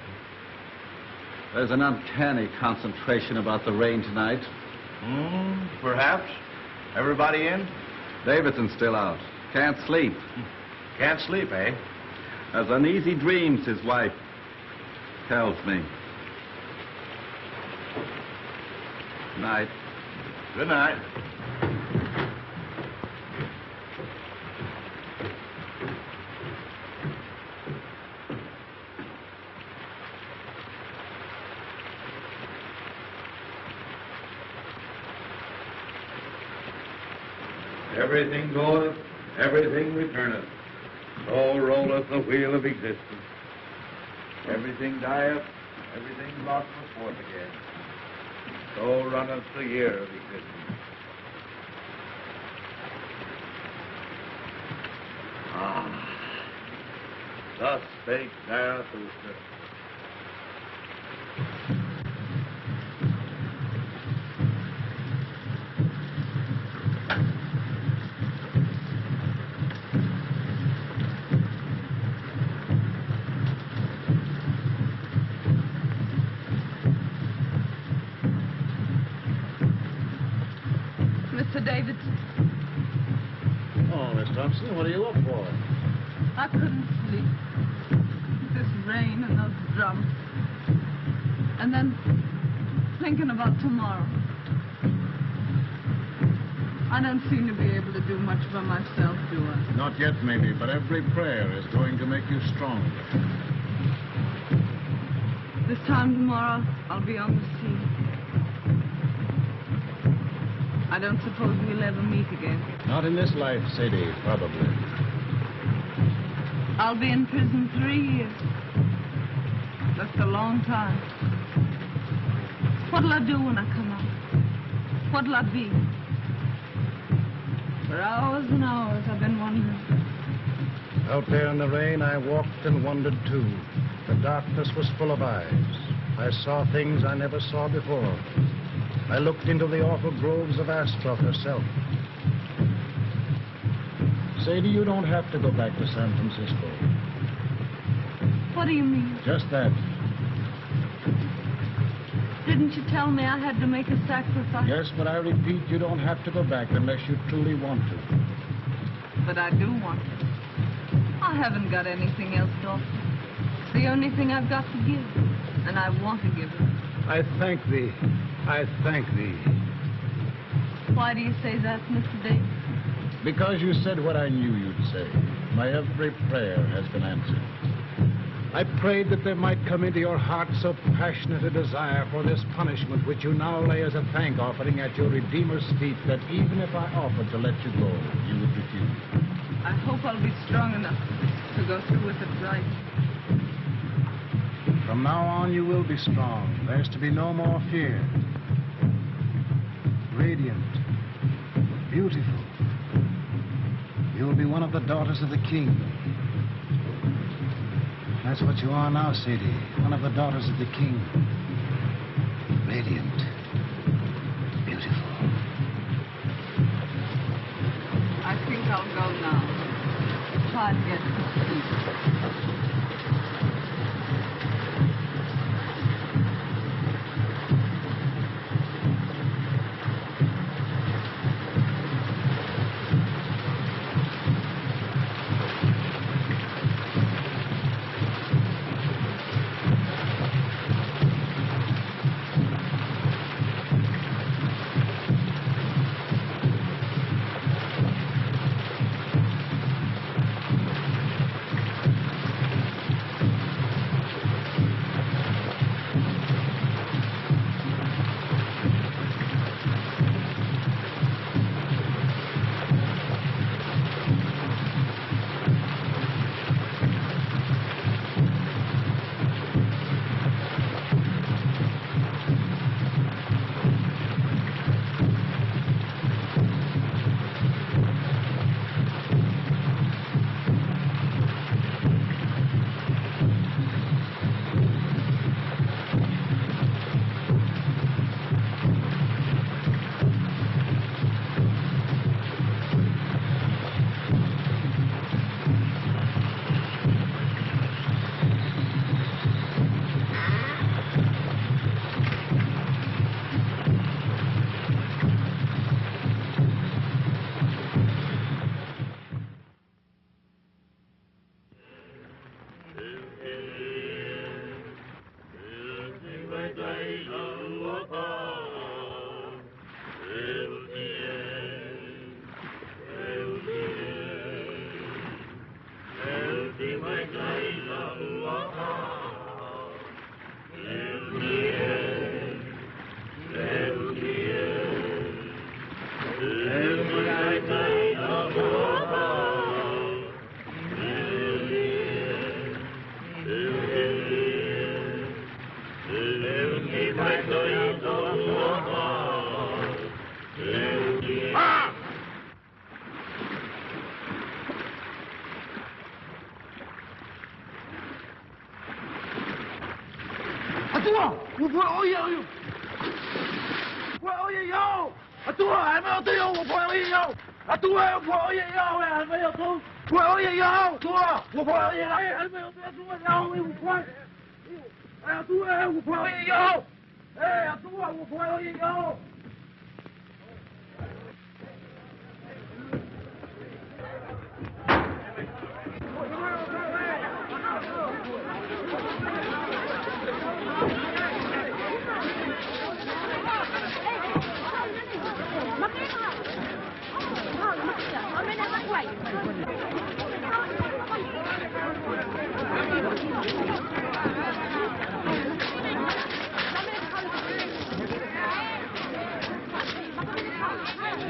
There's an uncanny concentration about the rain tonight. Perhaps. Everybody in? Davidson's still out. Can't sleep. Can't sleep, eh? Has uneasy dreams, his wife tells me. Night. Good night. Everything goeth, everything returneth. So rolleth the wheel of existence. Everything dieth, everything brought forth again. So runneth the year of existence. Thus spake Zarathustra. Davidson. Oh, Miss Thompson, what are you up for? I couldn't sleep. This rain and those drums. And then thinking about tomorrow. I don't seem to be able to do much for myself, do I? Not yet, maybe, but every prayer is going to make you stronger. This time tomorrow, I'll be on the sea. I don't suppose we'll ever meet again. Not in this life, Sadie, probably. I'll be in prison 3 years. That's a long time. What'll I do when I come out? What'll I be? For hours and hours, I've been wondering. Out there in the rain, I walked and wondered, too. The darkness was full of eyes. I saw things I never saw before. I looked into the awful groves of Astroth herself. Sadie, you don't have to go back to San Francisco. What do you mean? Just that. Didn't you tell me I had to make a sacrifice? Yes, but I repeat, you don't have to go back unless you truly want to. But I do want to. I haven't got anything else to offer. It's the only thing I've got to give. And I want to give it. I thank thee. I thank thee. Why do you say that, Mr. Davis? Because you said what I knew you'd say. My every prayer has been answered. I prayed that there might come into your heart so passionate a desire for this punishment which you now lay as a thank offering at your Redeemer's feet that even if I offered to let you go, you would refuse. I hope I'll be strong enough to go through with it right. From now on, you will be strong. There's to be no more fear. Radiant. Beautiful. You will be one of the daughters of the king. That's what you are now, Sadie. One of the daughters of the king. Radiant. Beautiful. I think I'll go now. Try and get some sleep.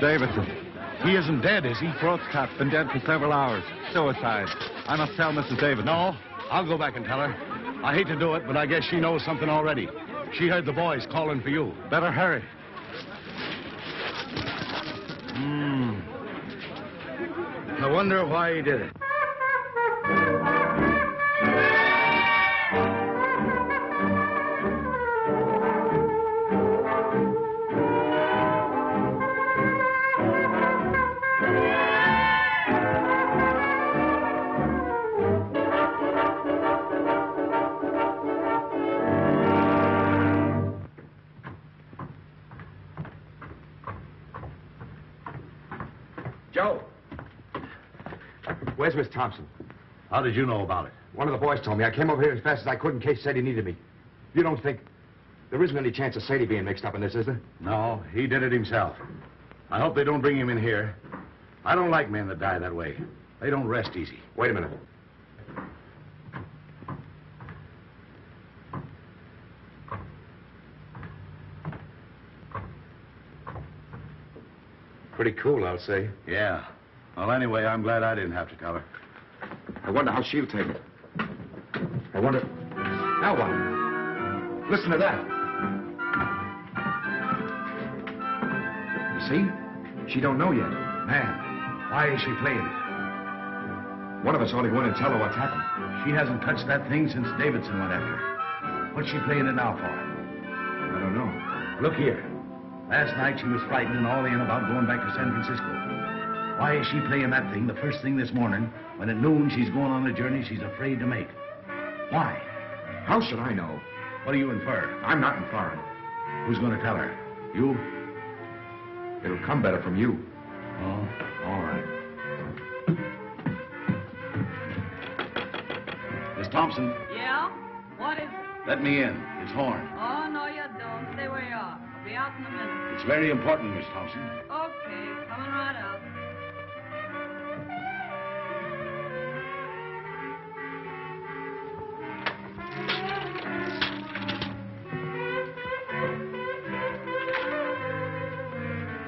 Davidson. He isn't dead, is he? Throat's cut. Been dead for several hours. Suicide. I must tell Mrs. Davidson. No, I'll go back and tell her. I hate to do it, but I guess she knows something already. She heard the boys calling for you. Better hurry. I wonder why he did it. Joe! Where's Miss Thompson? How did you know about it? One of the boys told me. I came over here as fast as I could in case Sadie needed me. You don't think... There isn't any chance of Sadie being mixed up in this, is there? No, he did it himself. I hope they don't bring him in here. I don't like men that die that way. They don't rest easy. Wait a minute. Pretty cool, I'll say. Yeah. Well, anyway, I'm glad I didn't have to tell her. I wonder how she'll take it. I wonder... Now what? Listen to that. You see? She don't know yet. Man, why is she playing it? One of us ought to go in and tell her what's happened. She hasn't touched that thing since Davidson went after her. What's she playing it now for? I don't know. Look here. Last night she was frightened and all in about going back to San Francisco. Why is she playing that thing the first thing this morning when at noon she's going on a journey she's afraid to make? Why? How should I know? What do you infer? I'm not inferring. Who's going to tell her? You? It'll come better from you. Oh, all right. Miss Thompson. Yeah? What is it? Let me in. It's Horn. Oh, no, you don't. Stay where you are. I'll be out in a minute. It's very important, Miss Thompson. Okay, coming right out.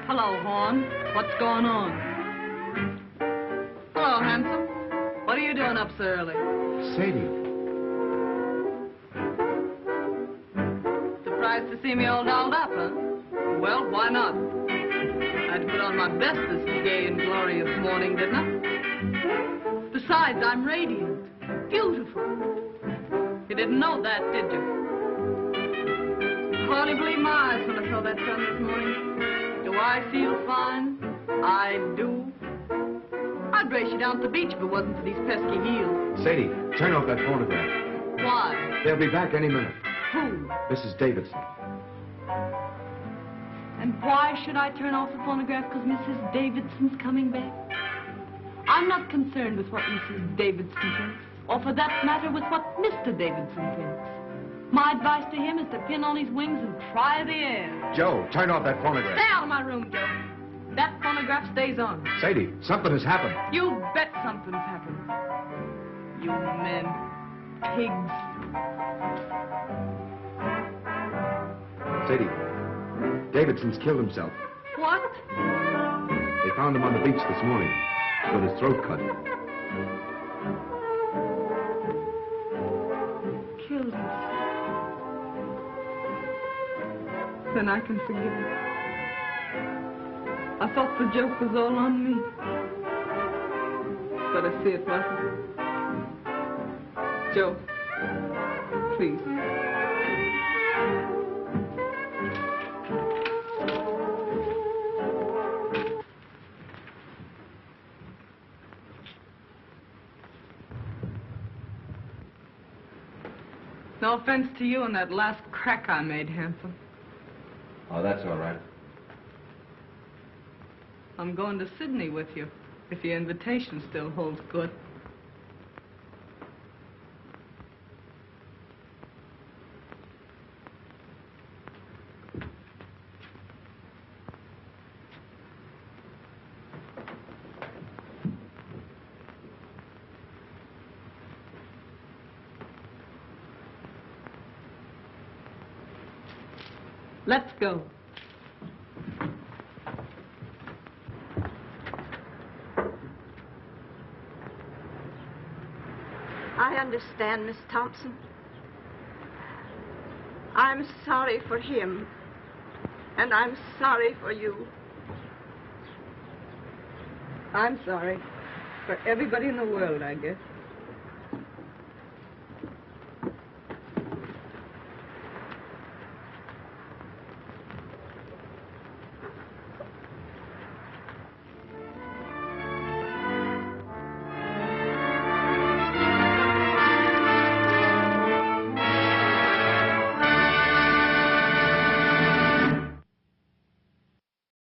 Hello, Horn. What's going on? Hello, handsome. What are you doing up so early? Sadie. Surprised to see me all dolled up, huh? Well, why not? I had to put on my best this gay and glorious morning, didn't I? Besides, I'm radiant. Beautiful. You didn't know that, did you? Hardly believe my eyes when I saw that sun this morning. Do I feel fine? I do. I'd race you down to the beach if it wasn't for these pesky heels. Sadie, turn off that phonograph. Why? They'll be back any minute. Who? Mrs. Davidson. And why should I turn off the phonograph? Because Mrs. Davidson's coming back? I'm not concerned with what Mrs. Davidson thinks, or for that matter, with what Mr. Davidson thinks. My advice to him is to pin on his wings and try the air. Joe, turn off that phonograph. Stay out of my room, Joe. That phonograph stays on. Sadie, something has happened. You bet something's happened. You men. Pigs. Sadie, Davidson's killed himself. What? They found him on the beach this morning with his throat cut. Killed himself. Then I can forgive him. I thought the joke was all on me. But I see it wasn't. Joe, please. No offense to you and that last crack I made, handsome. Oh, that's all right. I'm going to Sydney with you, if your invitation still holds good. Let's go. I understand, Miss Thompson. I'm sorry for him, and I'm sorry for you. I'm sorry for everybody in the world, I guess.